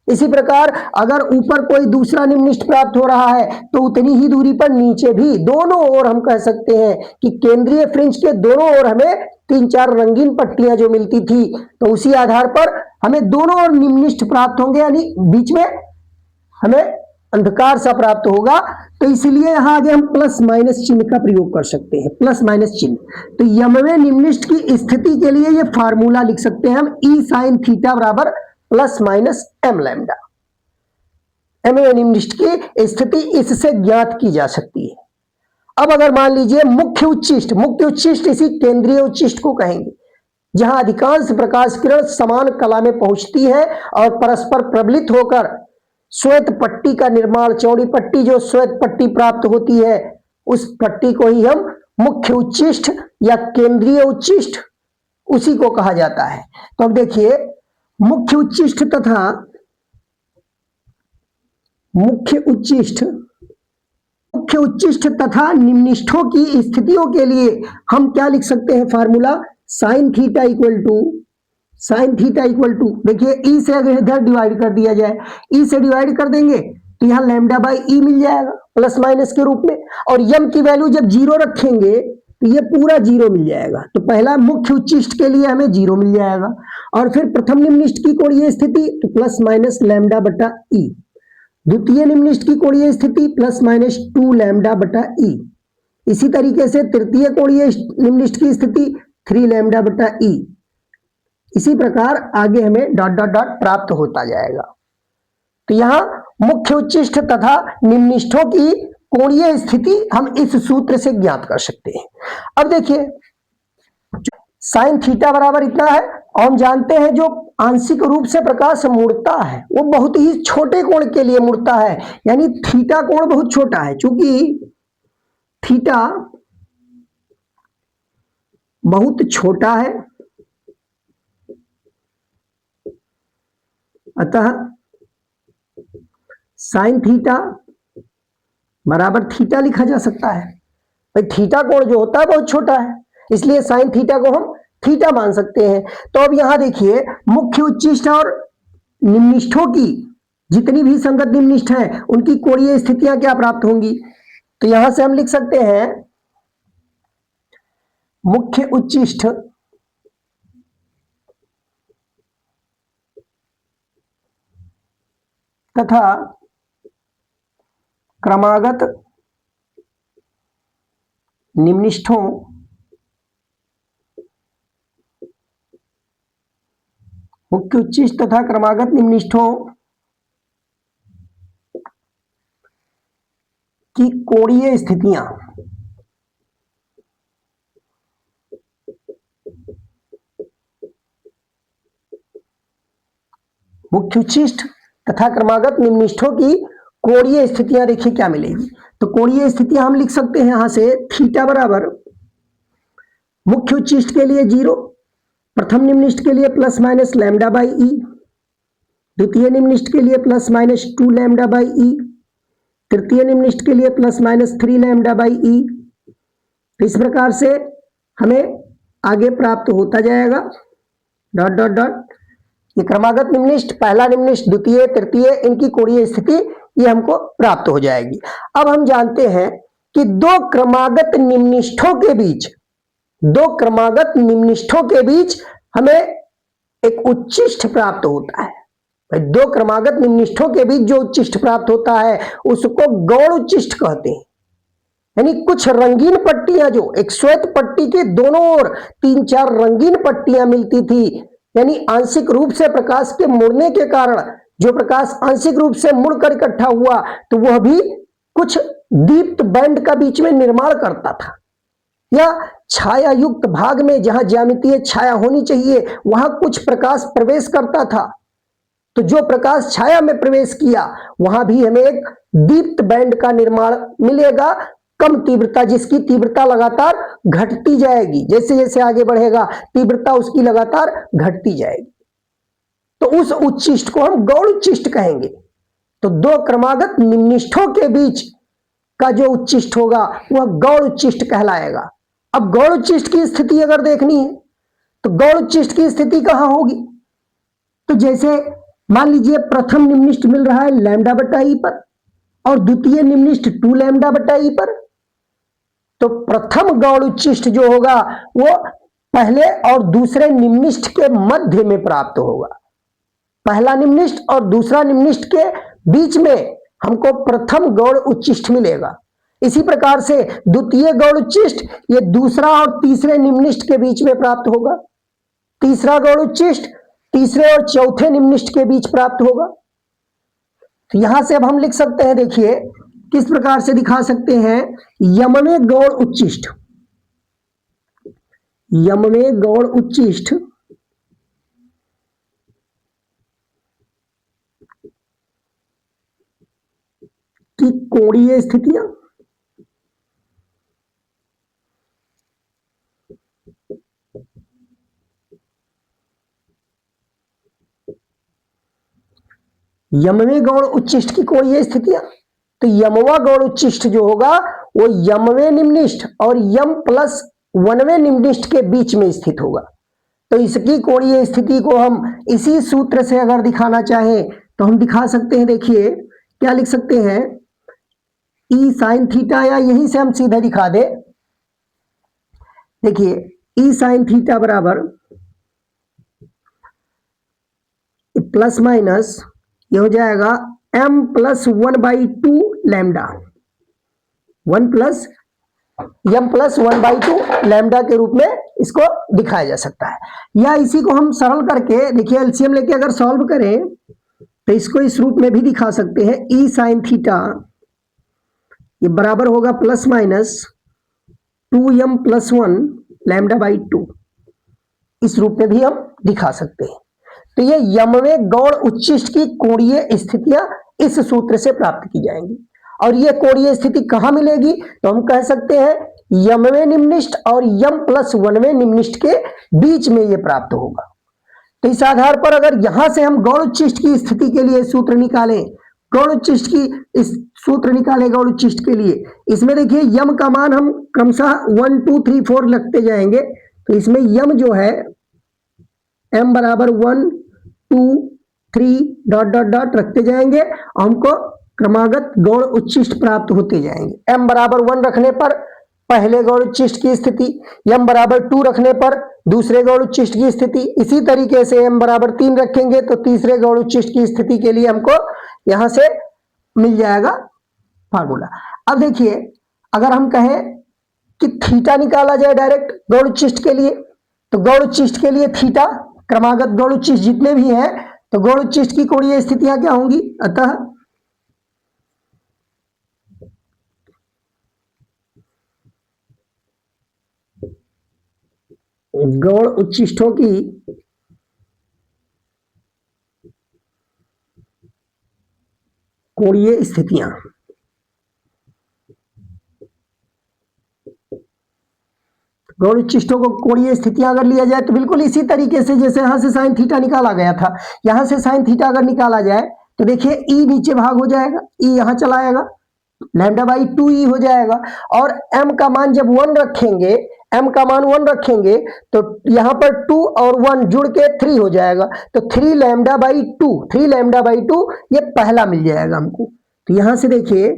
इसी प्रकार अगर ऊपर कोई दूसरा निम्निष्ठ प्राप्त हो रहा है तो उतनी ही दूरी पर नीचे भी, दोनों ओर हम कह सकते हैं कि केंद्रीय फ्रिंज के दोनों ओर हमें 3-4 रंगीन पट्टियां जो मिलती थी, तो उसी आधार पर हमें दोनों ओर निम्निष्ठ प्राप्त होंगे, यानी बीच में हमें अंधकार सा प्राप्त होगा। तो इसलिए यहां आगे हम प्लस माइनस चिन्ह का प्रयोग कर सकते हैं, प्लस माइनस चिन्ह। तो यमवे निम्निष्ठ की स्थिति के लिए यह फार्मूला लिख सकते हैं हम, ई साइन थीटा बराबर प्लस माइनस एम लैम्डा। यमवे निम्निष्ठ की स्थिति इससे ज्ञात की जा सकती है। अब अगर मान लीजिए मुख्य उच्चिष्ट, मुख्य उच्चिष्ट इसी केंद्रीय उच्चिष्ट को कहेंगे, जहां अधिकांश प्रकाश किरण समान कला में पहुंचती है और परस्पर प्रबलित होकर श्वेत पट्टी का निर्माण, चौड़ी पट्टी जो श्वेत पट्टी प्राप्त होती है, उस पट्टी को ही हम मुख्य उच्चिष्ट या केंद्रीय उच्चिष्ट उसी को कहा जाता है। तो अब देखिए मुख्य उच्चिष्ट तथा मुख्य उच्चिष्ट तथा निम्निष्ठों की स्थितियों के लिए हम क्या लिख सकते हैं formula, sine theta equal to देखिए ई से अगर इधर डिवाइड कर दिया जाए, ई से डिवाइड कर देंगे तो यहां लैम्डा बाई ई मिल जाएगा प्लस माइनस के रूप में, और यम की वैल्यू जब 0 रखेंगे तो ये पूरा 0 मिल जाएगा। तो पहला मुख्य उच्चिष्ट के लिए हमें 0 मिल जाएगा, और फिर प्रथम निम्निष्ठ की कोणीय स्थिति तो प्लस माइनस लैम्डा बटा ई, द्वितीय निम्निष्ठ की कोणीय स्थिति प्लस माइनस 2 लैम्डा बटा ई, इसी तरीके से तृतीय कोणीय निम्निष्ठ की स्थिति 3 लैम्डा बटा ई। इसी प्रकार आगे हमें डॉट डॉट डॉट प्राप्त होता जाएगा। तो यहां मुख्य उच्चिष्ट तथा निम्निष्ठों की कोणीय स्थिति हम इस सूत्र से ज्ञात कर सकते हैं। अब देखिए साइन थीटा बराबर इतना है, और हम जानते हैं जो आंशिक रूप से प्रकाश मुड़ता है वो बहुत ही छोटे कोण के लिए मुड़ता है, यानी थीटा कोण बहुत छोटा है। चूंकि थीटा बहुत छोटा है अतः साइन थीटा बराबर थीटा लिखा जा सकता है। भाई थीटा कोण जो होता है बहुत छोटा है, इसलिए साइन थीटा को हम थीटा मान सकते हैं। तो अब यहां देखिए मुख्य उच्चिष्ट और निम्निष्ठों की जितनी भी संगत निम्निष्ठ हैं उनकी कोणीय स्थितियां क्या प्राप्त होंगी, तो यहां से हम लिख सकते हैं मुख्य उच्चिष्ट तथा क्रमागत निम्निष्ठों मुख्य उच्चिष्ट तथा क्रमागत निम्निष्ठों की कोणीय स्थितियां मुख्य उच्चिष्ट तथा क्रमागत निम्निष्ठों की कोणीय स्थितियां देखिए क्या मिलेगी। तो कोणीय स्थितियां हम लिख सकते हैं यहां से थीटा बराबर मुख्य उच्चिष्ट के लिए 0, प्रथम निम्निष्ठ के लिए plus minus lambda by E, द्वितीय निम्निष्ठ के लिए plus minus 2 lambda by E, तृतीय निम्निष्ठ के लिए plus minus 3 lambda by E. तो इस प्रकार से हमें आगे प्राप्त होता जाएगा डॉट डॉट डॉट। ये क्रमागत निम्निष्ठ, पहला निम्निष्ठ, द्वितीय, तृतीय, इनकी कोणीय स्थिति ये हमको प्राप्त हो जाएगी। अब हम जानते हैं कि दो क्रमागत निम्निष्ठों के बीच हमें एक उच्चिष्ठ प्राप्त होता है। दो क्रमागत निम्निष्ठों के बीच जो उच्चिष्ठ प्राप्त होता है उसको गौण उच्चिष्ठ कहते हैं। यानी कुछ रंगीन पट्टियां जो एक श्वेत पट्टी के दोनों ओर 3-4 रंगीन पट्टियां मिलती थी, यानी आंशिक रूप से प्रकाश के मुड़ने के कारण जो प्रकाश आंशिक रूप से मुड़कर इकट्ठा हुआ तो वह भी कुछ दीप्त बैंड का बीच में निर्माण करता था, या छाया युक्त भाग में जहां ज्यामितीय छाया होनी चाहिए वहां कुछ प्रकाश प्रवेश करता था। तो जो प्रकाश छाया में प्रवेश किया वहां भी हमें एक दीप्त बैंड का निर्माण मिलेगा, कम तीव्रता, जिसकी तीव्रता लगातार घटती जाएगी, जैसे जैसे आगे बढ़ेगा तीव्रता उसकी लगातार घटती जाएगी। तो उस उच्चिष्ट को हम गौड़ उच्चिष्ट कहेंगे। तो दो क्रमागत निम्निष्ठों के बीच का जो उच्चिष्ट होगा वह गौड़ उच्चिष्ट कहलाएगा। अब गौड़ उच्चिष्ट की स्थिति अगर देखनी है तो गौड़ उच्चिष्ट की स्थिति कहां होगी? तो जैसे मान लीजिए प्रथम निम्निष्ठ मिल रहा है लैम्डा बटा ई पर और द्वितीय निम्निष्ठ 2 लैम्डा बटा ई पर, तो प्रथम गौड़ उच्चिष्ट जो होगा वो पहले और दूसरे निम्निष्ठ के मध्य में प्राप्त होगा। पहला निम्निष्ठ और दूसरा निम्निष्ठ के बीच में हमको प्रथम गौड़ उच्चिष्ट मिलेगा। इसी प्रकार से द्वितीय गौड़ उच्चिष्ट ये दूसरा और तीसरे निम्निष्ठ के बीच में प्राप्त होगा। तीसरा गौड़ उच्चिष्ट तीसरे और चौथे निम्निष्ठ के बीच प्राप्त होगा। तो यहां से अब हम लिख सकते हैं, देखिए किस प्रकार से दिखा सकते हैं। यमवे गौड़ उच्चिष्ट, यमवे गौड़ उच्चिष्ट की कोणीय स्थितियां यमवे गौड़ उच्चिष्ट की कोणीय स्थितियां, तो यमवा गौड़ उच्चिष्ट जो होगा वो यमवे निम्निष्ठ और यम प्लस वनवे निम्निष्ठ के बीच में स्थित होगा। तो इसकी कोणीय स्थिति को हम इसी सूत्र से अगर दिखाना चाहें तो हम दिखा सकते हैं। देखिए क्या लिख सकते हैं, ई साइन थीटा, या यहीं से हम सीधा दिखा दे। देखिए ई साइन थीटा बराबर प्लस माइनस ये हो जाएगा m plus 1/2 lambda, 1 plus m plus 1/2 lambda के रूप में इसको दिखाया जा सकता है। या इसी को हम सरल करके देखिए एलसीएम लेके अगर सॉल्व करें तो इसको इस रूप में भी दिखा सकते हैं। ई साइन थीटा ये बराबर होगा plus minus 2m plus 1 lambda by 2, इस रूप में भी हम दिखा सकते हैं। तो ये यमवे गौड़ उच्चिष्ट की कोणीय स्थितियां इस सूत्र से प्राप्त की जाएंगी। और ये कोणीय स्थिति कहां मिलेगी? तो हम कह सकते हैं यमवे निम्निष्ठ और यम प्लस वनवे निम्निष्ठ के बीच में ये प्राप्त होगा। तो इस आधार पर अगर यहां से हम गौड़ उच्चिष्ट की स्थिति के लिए सूत्र निकालें, गौड़ उच्चिष्ट की इस सूत्र निकाले गौड़ उच्चिष्ट के लिए, इसमें देखिए यम का मान हम क्रमशः 1 2 3 4 लगते जाएंगे। तो इसमें यम जो है m बराबर 1 2 3 डॉट डॉट डॉट रखते जाएंगे और हमको क्रमागत गौड़ उच्चिष्ट प्राप्त होते जाएंगे। m बराबर 1 रखने पर पहले गौड़ उच्चिष्ट की स्थिति, m बराबर 2 रखने पर दूसरे गौड़ उच्चिष्ट की स्थिति, इसी तरीके से m बराबर 3 रखेंगे तो तीसरे गौड़ उच्चिष्ट की स्थिति के लिए हमको यहां से मिल जाएगा फार्मूला। अब देखिए अगर हम कहें कि थीटा निकाला जाए डायरेक्ट गौड़ उच्चिष्ट के लिए, तो गौड़ उच्चिष्ट के लिए थीटा क्रमागत गौड़ उच्चिष्ट जितने भी हैं तो गौड़ उच्चिष्ट की कोणीय स्थितियां क्या होंगी? अतः गौड़ उच्चिष्टों की कोणीय स्थितियां गौड़ उच्चिष्टों को कोणीय स्थितियां अगर लिया जाए तो बिल्कुल इसी तरीके से जैसे यहां से साइन थीटा निकाला गया था, यहां से साइन थीटा अगर निकाला जाए तो देखिए ई नीचे भाग हो जाएगा, ई यहां चला आएगा, लैम्डा बाई 2 ई हो जाएगा। और m का मान जब 1 रखेंगे, m का मान 1 रखेंगे तो यहां पर 2 और 1 जुड़ के 3 हो जाएगा। तो 3 लैम्डा बाई 2, 3 लैम्डा बाई 2 ये पहला मिल जाएगा हमको। तो यहां से देखिए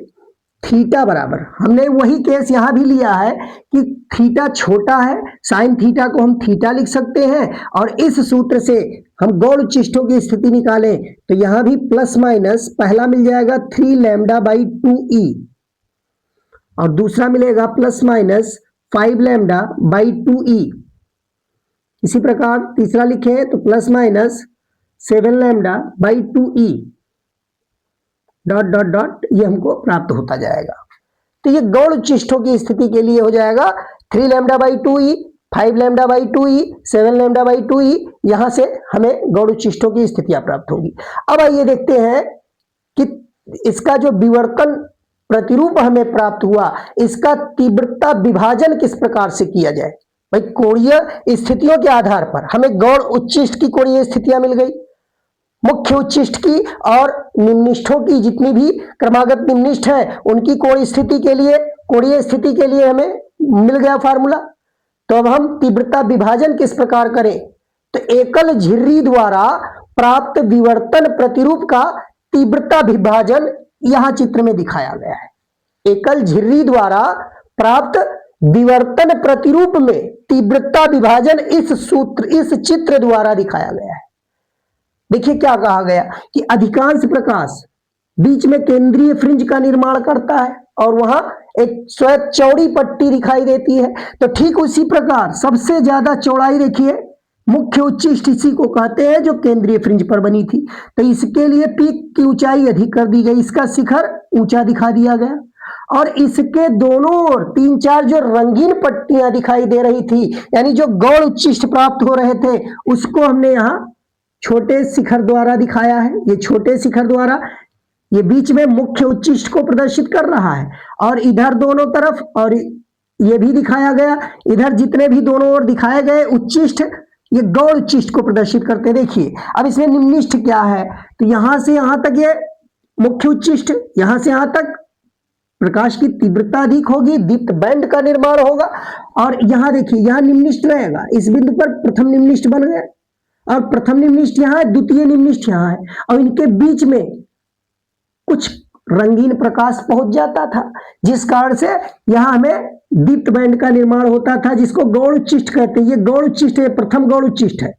थीटा बराबर, हमने वही केस यहां भी लिया है कि थीटा छोटा है, साइन थीटा को हम थीटा लिख सकते हैं और इस सूत्र से हम गौड़ उच्चिष्टों की स्थिति निकालें तो यहां भी प्लस माइनस पहला मिल जाएगा 3 लैम्डा बाई 2 ई और दूसरा मिलेगा प्लस माइनस 5 लैम्डा बाई 2 ई। इसी प्रकार तीसरा लिखें तो plus minus 7 lambda by 2 E dot dot dot ये हमको प्राप्त होता जाएगा। तो ये गौड़ उच्चिष्टों की स्थिति के लिए हो जाएगा 3 lambda by 2 E, 5 lambda by 2 E, 7 lambda by 2 ई, यहां से हमें गौड़ उच्चिष्टों की स्थितियां प्राप्त होंगी। अब आइए देखते हैं कि इसका जो विवर्तन प्रतिरूप हमें प्राप्त हुआ इसका तीव्रता विभाजन किस प्रकार से किया जाए। भाई कोणीय स्थितियों के आधार पर हमें गौड़ उच्चिष्ट की कोणीय स्थितियां मिल गई मुख्य उच्चिष्ट की और निम्निष्ठों की जितनी भी क्रमागत निम्निष्ठ है उनकी कोणीय स्थिति के लिए हमें मिल गया फार्मूला। तो अब हम तीव्रता विभाजन किस प्रकार करें, तो एकल झिर्री द्वारा प्राप्त विवर्तन प्रतिरूप का तीव्रता विभाजन यहां चित्र में दिखाया गया है। एकल झिर्री द्वारा प्राप्त विवर्तन प्रतिरूप में तीव्रता विभाजन इस चित्र द्वारा दिखाया गया है। देखिए क्या कहा गया कि अधिकांश प्रकाश बीच में केंद्रीय फ्रिंज का निर्माण करता है और वहां एक श्वेत चौड़ी पट्टी दिखाई देती है। तो ठीक उसी प्रकार सबसे ज्यादा चौड़ाई देखिए मुख्य उच्चिष्ट इसी को कहते हैं जो केंद्रीय फ्रिंज पर बनी थी। तो इसके लिए पीक की ऊंचाई अधिक कर दी गई, इसका शिखर ऊंचा दिखा दिया गया और इसके दोनों ओर 3-4 जो रंगीन पट्टियां दिखाई दे रही थी यानी जो गौड़ उच्चिष्ट प्राप्त हो रहे थे उसको हमने यहां छोटे शिखर द्वारा दिखाया है। ये छोटे शिखर द्वारा ये बीच में मुख्य उच्चिष्ट को प्रदर्शित कर रहा है और इधर दोनों तरफ और ये भी दिखाया गया, इधर जितने भी दोनों ओर दिखाए गए उच्चिष्ट ये गौड़ उच्चिष्ट को प्रदर्शित करते। देखिए अब इसमें निम्निष्ठ क्या है, तो यहां से यहां तक ये मुख्य उच्चिष्ट, यहां से यहां तक प्रकाश की तीव्रता अधिक होगी, दीप्त बैंड का निर्माण होगा और यहां देखिए यहां निम्निष्ठ रहेगा, इस बिंदु पर प्रथम निम्निष्ठ बन गया और प्रथम निम्निष्ठ यहां है, द्वितीय निम्निष्ठ यहां है और इनके बीच में कुछ रंगीन प्रकाश पहुंच जाता था जिस कारण से यहां हमें दीप्त बैंड का निर्माण होता था जिसको गौड़ उच्चिष्ट कहते हैं। ये गौड़ उच्चिष्ट है, प्रथम गौड़ उच्चिष्ट है,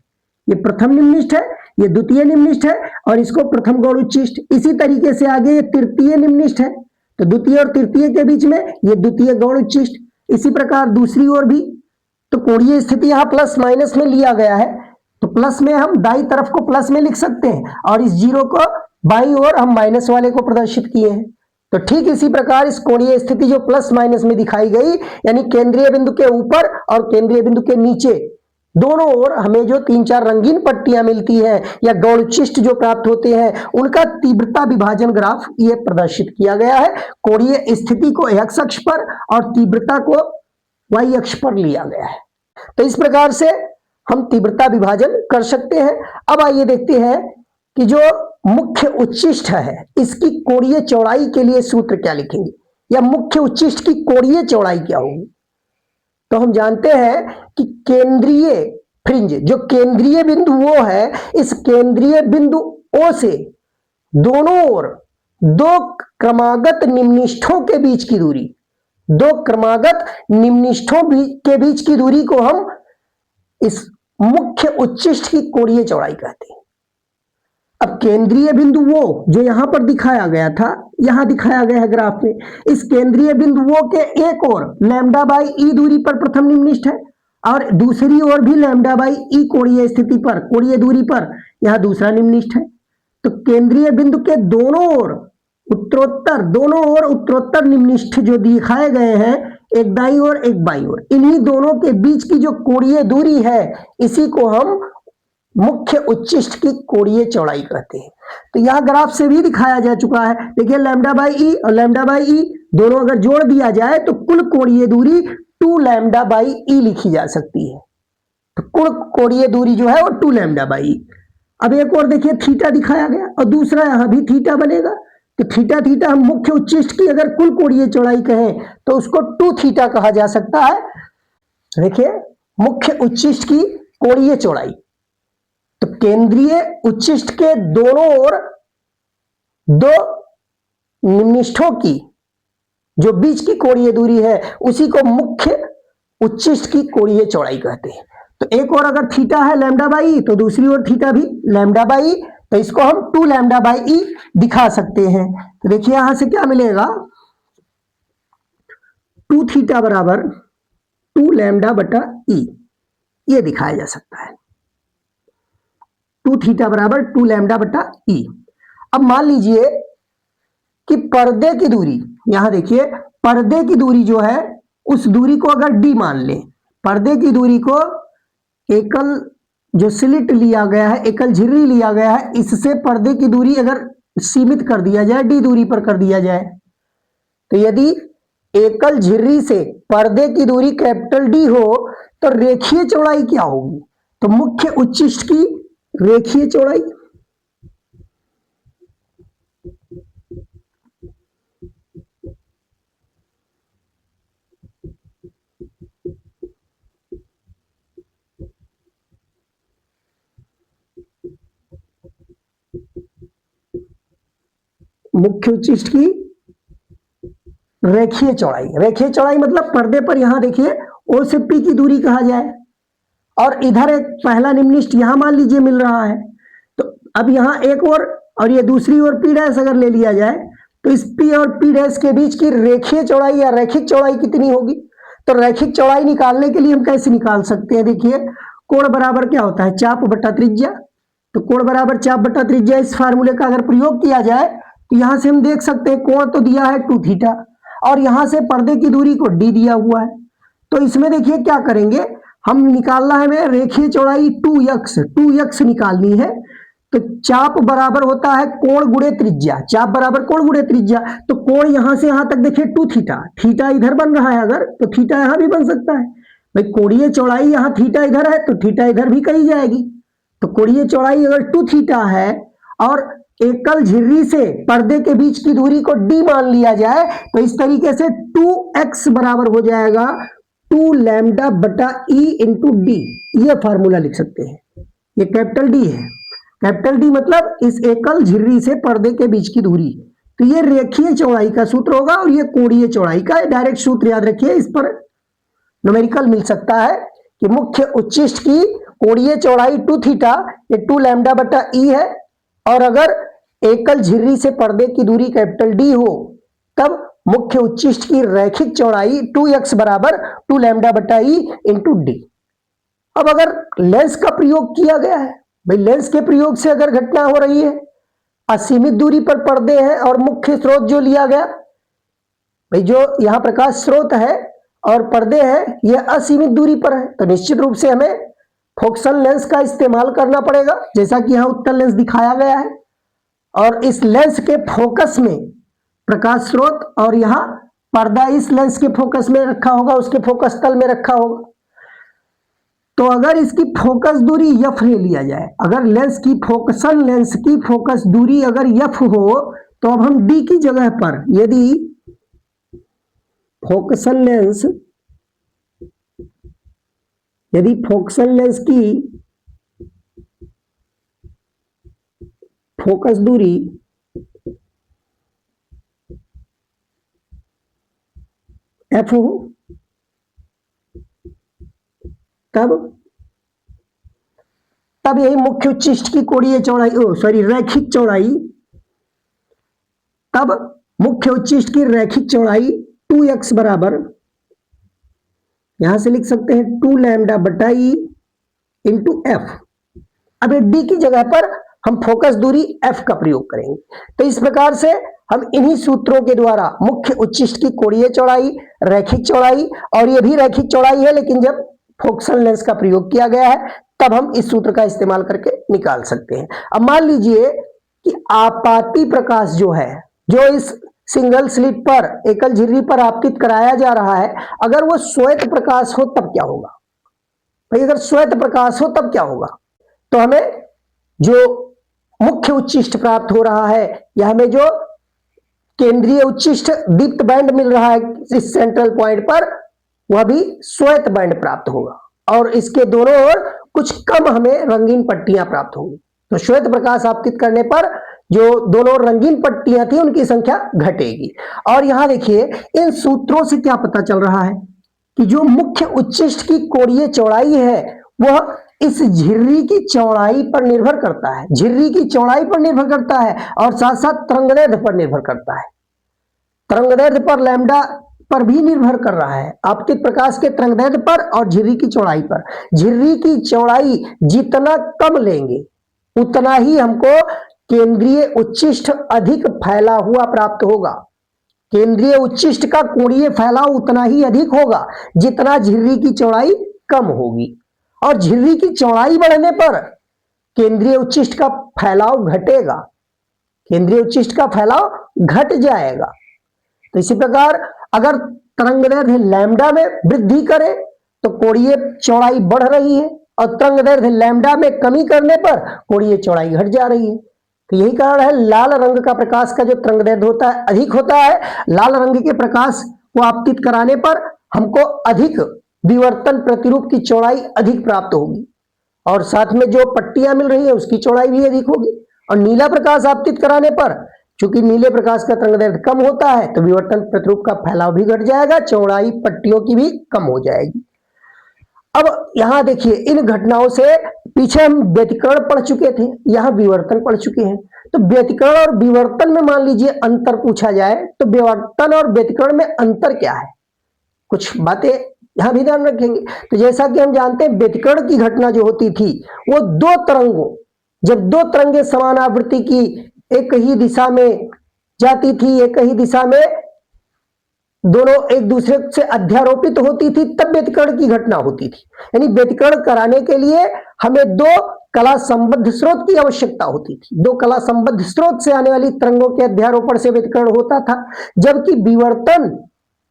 ये प्रथम निम्निष्ठ है, ये द्वितीय निम्निष्ठ है और इसको प्रथम गौड़ उच्चिष्ट। इसी तरीके से आगे ये तृतीय निम्निष्ठ है, तो द्वितीय और तृतीय के बीच में ये द्वितीय गौड़ उच्चिष्ट। इसी प्रकार दूसरी ओर भी तो कोणीय स्थिति यहां प्लस माइनस में लिया गया है, तो प्लस में हम दाई तरफ को प्लस में लिख सकते हैं और इस जीरो को बाई ओर हम माइनस वाले को प्रदर्शित किए हैं। तो ठीक इसी प्रकार इस कोणीय स्थिति जो प्लस माइनस में दिखाई गई यानी केंद्रीय बिंदु के ऊपर और केंद्रीय बिंदु के नीचे दोनों ओर हमें जो 3-4 रंगीन पट्टियां मिलती है या गौड़ उच्चिष्ट जो प्राप्त होते हैं उनका तीव्रता विभाजन ग्राफ ये प्रदर्शित किया गया है। कोणीय स्थिति को एक्स अक्ष पर और तीव्रता को वाई अक्ष पर लिया गया है। तो इस प्रकार से हम तीव्रता विभाजन कर सकते हैं। अब आइए देखते हैं कि जो मुख्य उच्चिष्ट है इसकी कोणीय चौड़ाई के लिए सूत्र क्या लिखेंगे या मुख्य उच्चिष्ट की कोणीय चौड़ाई क्या होगी। तो हम जानते हैं कि केंद्रीय फ्रिंज जो केंद्रीय बिंदु वो है, इस केंद्रीय बिंदु ओ से दोनों ओर दो क्रमागत निम्निष्ठों के बीच की दूरी, दो क्रमागत निम्निष्ठों के बीच की दूरी को हम इस मुख्य उच्चिष्ट की कोणीय चौड़ाई कहते हैं। अब केंद्रीय बिंदु वो जो यहां पर दिखाया गया था, यहां दिखाया गया है ग्राफ में, इस केंद्रीय बिंदु वो के एक ओर लैम्डा बाई ई दूरी पर प्रथम निम्निष्ठ है और दूसरी ओर भी लैम्डा बाई ई कोणीय स्थिति पर, कोणीय दूरी पर यहां दूसरा निम्निष्ठ है। तो केंद्रीय बिंदु के दोनों ओर उत्तरोत्तर निम्निष्ठ जो दिखाए गए हैं, एक दाई ओर एक बाई ओर, इन्हीं दोनों के बीच की जो कोणीय दूरी है इसी को हम मुख्य उच्चिष्ट की कोणीय चौड़ाई कहते हैं। तो यह ग्राफ से भी दिखाया जा चुका है। देखिए लैम्डा बाई ई और लैम्डा बाई ई दोनों अगर जोड़ दिया जाए तो कुल कोणीय दूरी 2 लैम्डा बाई ई लिखी जा सकती है। तो कुल कोणीय दूरी जो है वो 2 लैम्डा बाई ई। अब एक और देखिए थीटा दिखाया गया और दूसरा यहां भी थीटा बनेगा। तो थीटा थीटा हम मुख्य उच्चिष्ट की अगर कुल कोणीय चौड़ाई कहें तो उसको 2 थीटा कहा जा सकता है। देखिए मुख्य उच्चिष्ट की कोणीय चौड़ाई, तो केंद्रीय उच्चिष्ट के दोनों ओर दो निम्निष्ठों की जो बीच की कोणीय दूरी है उसी को मुख्य उच्चिष्ट की कोणीय चौड़ाई कहते हैं। तो एक और अगर थीटा है लैम्डा बाई तो दूसरी ओर थीटा भी लैम्डा बाई, तो इसको हम 2 लैम्डा बाई ई दिखा सकते हैं। तो देखिए यहां से क्या मिलेगा, 2 थीटा बराबर 2 लैम्डा बटा ई, ये दिखाया जा सकता है। 2 थीटा बराबर 2 लैम्डा बटा ई। अब मान लीजिए कि पर्दे की दूरी, यहां देखिए पर्दे की दूरी जो है उस दूरी को अगर डी मान लें, पर्दे की दूरी को एकल जो स्लिट लिया गया है, एकल झिर्री लिया गया है, इससे पर्दे की दूरी अगर सीमित कर दिया जाए, डी दूरी पर कर दिया जाए, तो यदि एकल झिर्री से पर्दे की दूरी कैपिटल डी हो तो रेखीय चौड़ाई क्या होगी, तो मुख्य उच्चिष्ट की रेखीय चौड़ाई, मुख्य उच्चिष्ट की रेखीय चौड़ाई। रेखीय चौड़ाई मतलब पर्दे पर यहां देखिए ओ से पी की दूरी कहा जाए, और इधर एक पहला निम्निष्ठ यहां मान लीजिए मिल रहा है, तो अब यहां एक और ये दूसरी ओर पी डैश अगर ले लिया जाए तो इस पी और पी डैश के बीच की रेखीय चौड़ाई या रैखिक चौड़ाई कितनी होगी? तो रैखिक चौड़ाई निकालने के लिए हम कैसे निकाल सकते हैं? देखिए कोण बराबर क्या होता है? चाप बटा त्रिज्या। तो कोण बराबर चाप बटा त्रिज्या, इस फार्मूले का अगर प्रयोग किया जाए तो यहां से हम देख सकते हैं कोण तो दिया है 2 थीटा और यहां से पर्दे की दूरी को डी दिया हुआ है। तो इसमें देखिए क्या करेंगे, हम निकालना है हमें रेखीय चौड़ाई 2x निकालनी है। तो चाप बराबर होता है कोण गुणे त्रिज्या, चाप बराबर कोण गुणे त्रिज्या। तो कोण यहां से यहां तक देखिए 2 थीटा, थीटा इधर बन रहा है अगर, तो थीटा यहां भी बन सकता है भाई। कोणीय चौड़ाई यहां थीटा इधर है तो थीटा इधर भी कही जाएगी। तो कोणीय चौड़ाई अगर 2 थीटा है और एकल झिर्री से पर्दे के बीच की दूरी को d मान लिया जाए तो इस तरीके से 2x बराबर हो जाएगा 2 लैम्डा बटा ई इंटू डी। ये फॉर्मूला लिख सकते हैं, ये कैपिटल डी है। कैपिटल डी मतलब इस एकल झिर्री से पर्दे के बीच की दूरी। तो ये रेखीय चौड़ाई का सूत्र होगा और ये कोणीय चौड़ाई का डायरेक्ट सूत्र याद रखिए, इस पर न्यूमेरिकल मिल सकता है कि मुख्य उच्चिष्ट की कोणीय चौड़ाई 2 थीटा, ये 2 लैम्डा बटा ई है, और अगर एकल झिर्री से पर्दे की दूरी कैपिटल डी हो तब मुख्य उच्चिष्ट की रैखिक चौड़ाई 2x बराबर 2 लैम्डा बटा ई इंटू डी। अब अगर लेंस का प्रयोग किया गया है भाई, लेंस के प्रयोग से अगर घटना हो रही है, असीमित दूरी पर पर्दे हैं और मुख्य स्रोत जो लिया गया भाई, जो यहां प्रकाश स्रोत है और पर्दे हैं ये असीमित दूरी पर है, तो निश्चित रूप से हमें फोकसल लेंस का इस्तेमाल करना पड़ेगा, जैसा कि यहां उत्तल लेंस दिखाया गया है। और इस लेंस के फोकस में प्रकाश स्रोत और यहां पर्दा इस लेंस के फोकस में रखा होगा, उसके फोकस तल में रखा होगा। तो अगर इसकी फोकस दूरी f ले लिया जाए, अगर लेंस की फोकस दूरी अगर f हो, तो अब हम d की जगह पर यदि फोकसल लेंस की फोकस दूरी f हो, तब यही मुख्य उच्चिष्ट की कोणीय चौड़ाई रैखिक चौड़ाई, तब मुख्य उच्चिष्ट की रैखिक चौड़ाई 2x बराबर, यहां से लिख सकते हैं 2 लैम्डा बटा ई इंटू एफ। अब डी की जगह पर हम फोकस दूरी f का प्रयोग करेंगे। तो इस प्रकार से हम इन्हीं सूत्रों के द्वारा मुख्य उच्चिष्ट की कोणीय चौड़ाई, रैखिक चौड़ाई, और ये भी रैखिक चौड़ाई है लेकिन जब फोकसल लेंस का प्रयोग किया गया है तब हम इस सूत्र का इस्तेमाल करके निकाल सकते हैं। अब मान लीजिए कि आपाती प्रकाश जो है, जो इस सिंगल स्लिट पर, एकल झिर्री पर आपतित कराया जा रहा है, अगर वो श्वेत प्रकाश हो तब क्या होगा भाई? अगर श्वेत प्रकाश हो तब क्या होगा? तो हमें जो मुख्य उच्चिष्ट प्राप्त हो रहा है या हमें जो केंद्रीय उच्चिष्ट दीप्त बैंड मिल रहा है इस सेंट्रल पॉइंट पर, वह भी श्वेत बैंड प्राप्त होगा और इसके दोनों ओर कुछ कम हमें रंगीन पट्टियां प्राप्त होंगी। तो श्वेत प्रकाश आपतित करने पर जो दोनों रंगीन पट्टियां थी उनकी संख्या घटेगी। और यहां देखिए इन सूत्रों से क्या पता चल रहा है कि जो मुख्य उच्चिष्ट की कोणीय चौड़ाई है वह इस झिर्री की चौड़ाई पर निर्भर करता है, झिर्री की चौड़ाई पर निर्भर करता है और साथ साथ तरंगदैर्घ्य पर निर्भर करता है। तरंगदैर्घ्य पर लैम्डा पर भी निर्भर कर रहा है, आपतित प्रकाश के तरंगदैर्घ्य पर और झिर्री की चौड़ाई पर। झिर्री की चौड़ाई जितना कम लेंगे उतना ही हमको केंद्रीय उच्चिष्ट अधिक फैला हुआ प्राप्त होगा। केंद्रीय उच्चिष्ट का कोणीय फैलाव उतना ही अधिक होगा जितना झिर्री की चौड़ाई कम होगी, और झिर्री की चौड़ाई बढ़ने पर केंद्रीय उच्चिष्ट का फैलाव घटेगा, केंद्रीय उच्चिष्ट का फैलाव घट जाएगा। तो इसी प्रकार अगर तरंगदैर्घ्य लैम्डा में वृद्धि करे तो कोणीय चौड़ाई बढ़ रही है, और तरंगदैर्घ्य लैम्डा में कमी करने पर कोणीय चौड़ाई घट जा रही है। तो यही कारण है लाल रंग का प्रकाश का जो तरंगदैर्घ्य होता है अधिक होता है, लाल रंग के प्रकाश को आपतित कराने पर हमको अधिक विवर्तन प्रतिरूप की चौड़ाई अधिक प्राप्त होगी, और साथ में जो पट्टियां मिल रही है उसकी चौड़ाई भी अधिक होगी। और नीला प्रकाश आपतित कराने पर चूंकि नीले प्रकाश का तरंगदैर्घ्य कम होता है तो विवर्तन प्रतिरूप का फैलाव भी घट जाएगा, चौड़ाई पट्टियों की भी कम हो जाएगी। अब यहां देखिए, इन घटनाओं से पीछे हम व्यतिकरण पढ़ चुके थे, यहां विवर्तन पढ़ चुके हैं। तो व्यतिकरण और विवर्तन में मान लीजिए अंतर पूछा जाए तो विवर्तन और व्यतिकरण में अंतर क्या है, कुछ बातें यहां भी ध्यान रखेंगे। तो जैसा कि हम जानते हैं, व्यतिकरण की घटना जो होती थी वो दो तरंगों, जब दो तरंगे समान आवृत्ति की एक ही दिशा में जाती थी, एक ही दिशा में दोनों एक दूसरे से अध्यारोपित होती थी, तब व्यतिकरण की घटना होती थी। यानी व्यतिकरण कराने के लिए हमें दो कला संबद्ध स्रोत की आवश्यकता होती थी, दो कला संबद्ध स्रोत से आने वाली तरंगों के अध्यारोपण से व्यतिकरण होता था। जबकि विवर्तन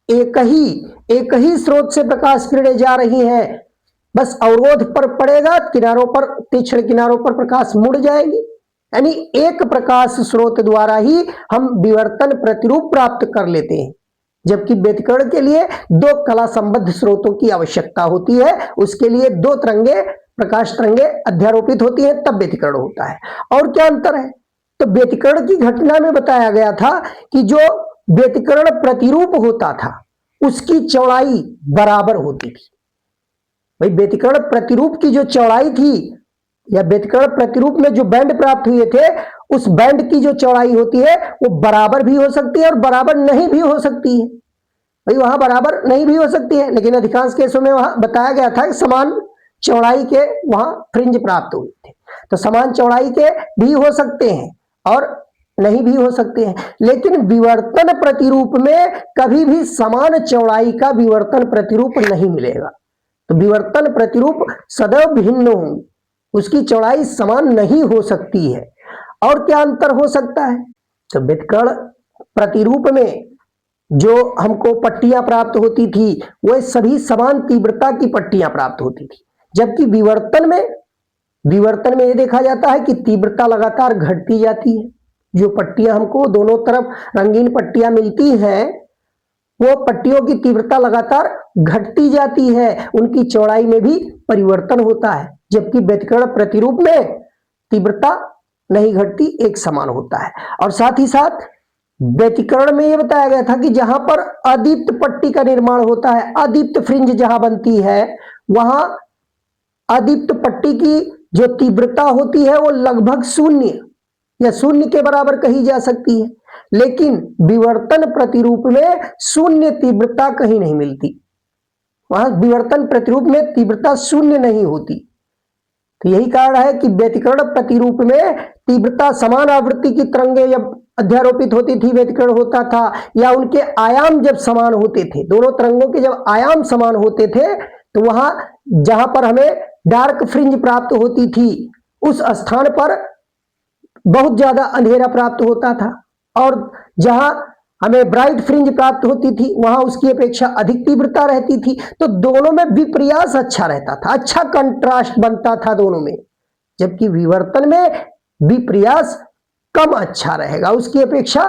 एक ही स्रोत से प्रकाश किरणें जा रही हैं, बस अवरोध पर पड़ेगा, किनारों पर, तीक्ष्ण किनारों पर प्रकाश मुड़ जाएगी। यानी एक प्रकाश स्रोत द्वारा ही हम विवर्तन प्रतिरूप प्राप्त कर लेते हैं, जबकि व्यतिकरण के लिए दो कला संबद्ध स्रोतों की आवश्यकता होती है। उसके लिए दो तरंगे, प्रकाश तरंगे अध्यारोपित होती है, तब व्यतिकरण होता है। और क्या अंतर है, तो व्यतिकरण की घटना में बताया गया था कि जो व्यतिकरण प्रतिरूप होता था उसकी चौड़ाई बराबर होती थी। भाई, व्यतिकरण प्रतिरूप की जो चौड़ाई थी या व्यतिकरण प्रतिरूप में जो बैंड प्राप्त हुए थे, उस बैंड की जो चौड़ाई होती है वो बराबर भी हो सकती है और बराबर नहीं भी हो सकती है। भाई, वहां बराबर नहीं भी हो सकती है, लेकिन अधिकांश केसों में वहां बताया गया था कि समान चौड़ाई के वहां फ्रिंज प्राप्त हुए थे। तो समान चौड़ाई के भी हो सकते हैं और नहीं भी हो सकते हैं, लेकिन विवर्तन प्रतिरूप में कभी भी समान चौड़ाई का विवर्तन प्रतिरूप नहीं मिलेगा। तो विवर्तन प्रतिरूप सदैव भिन्न होंगे, उसकी चौड़ाई समान नहीं हो सकती है। और क्या अंतर हो सकता है, तो व्यतिकरण प्रतिरूप में जो हमको पट्टियां प्राप्त होती थी वह सभी समान तीव्रता की पट्टियां प्राप्त होती थी, जबकि विवर्तन में यह देखा जाता है कि तीव्रता लगातार घटती जाती है। जो पट्टियां हमको दोनों तरफ रंगीन पट्टियां मिलती हैं, वो पट्टियों की तीव्रता लगातार घटती जाती है, उनकी चौड़ाई में भी परिवर्तन होता है। जबकि व्यतिकरण प्रतिरूप में तीव्रता नहीं घटती, एक समान होता है। और साथ ही साथ व्यतिकरण में यह बताया गया था कि जहां पर अदीप्त पट्टी का निर्माण होता है, अदीप्त फ्रिंज जहां बनती है, वहां अदीप्त पट्टी की जो तीव्रता होती है वो लगभग शून्य या शून्य के बराबर कही जा सकती है। लेकिन विवर्तन प्रतिरूप में शून्य तीव्रता कहीं नहीं मिलती, वहां विवर्तन प्रतिरूप में तीव्रता शून्य नहीं होती। तो यही कारण है कि व्यतिकरण प्रतिरूप में तीव्रता समान आवृत्ति की तरंगें जब अध्यारोपित होती थी व्यतिकरण होता था, या उनके आयाम जब समान होते थे, दोनों तरंगों के जब आयाम समान होते थे, तो वहां जहां पर हमें डार्क फ्रिंज प्राप्त होती थी उस स्थान पर बहुत ज्यादा अंधेरा प्राप्त होता था, और जहां हमें ब्राइट फ्रिंज प्राप्त होती थी वहां उसकी अपेक्षा अधिक तीव्रता रहती थी। तो दोनों में विपर्यास अच्छा रहता था, अच्छा कंट्रास्ट बनता था दोनों में। जबकि विवर्तन में विपर्यास कम अच्छा रहेगा, उसकी अपेक्षा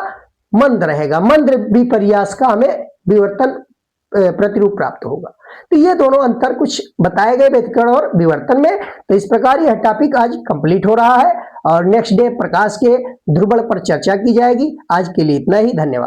मंद रहेगा, मंद विपर्यास का हमें विवर्तन प्रतिरूप प्राप्त होगा। तो ये दोनों अंतर कुछ बताए गए व्यतिकरण और विवर्तन में। तो इस प्रकार यह टॉपिक आज कंप्लीट हो रहा है और नेक्स्ट डे प्रकाश के ध्रुवण पर चर्चा की जाएगी। आज के लिए इतना ही, धन्यवाद।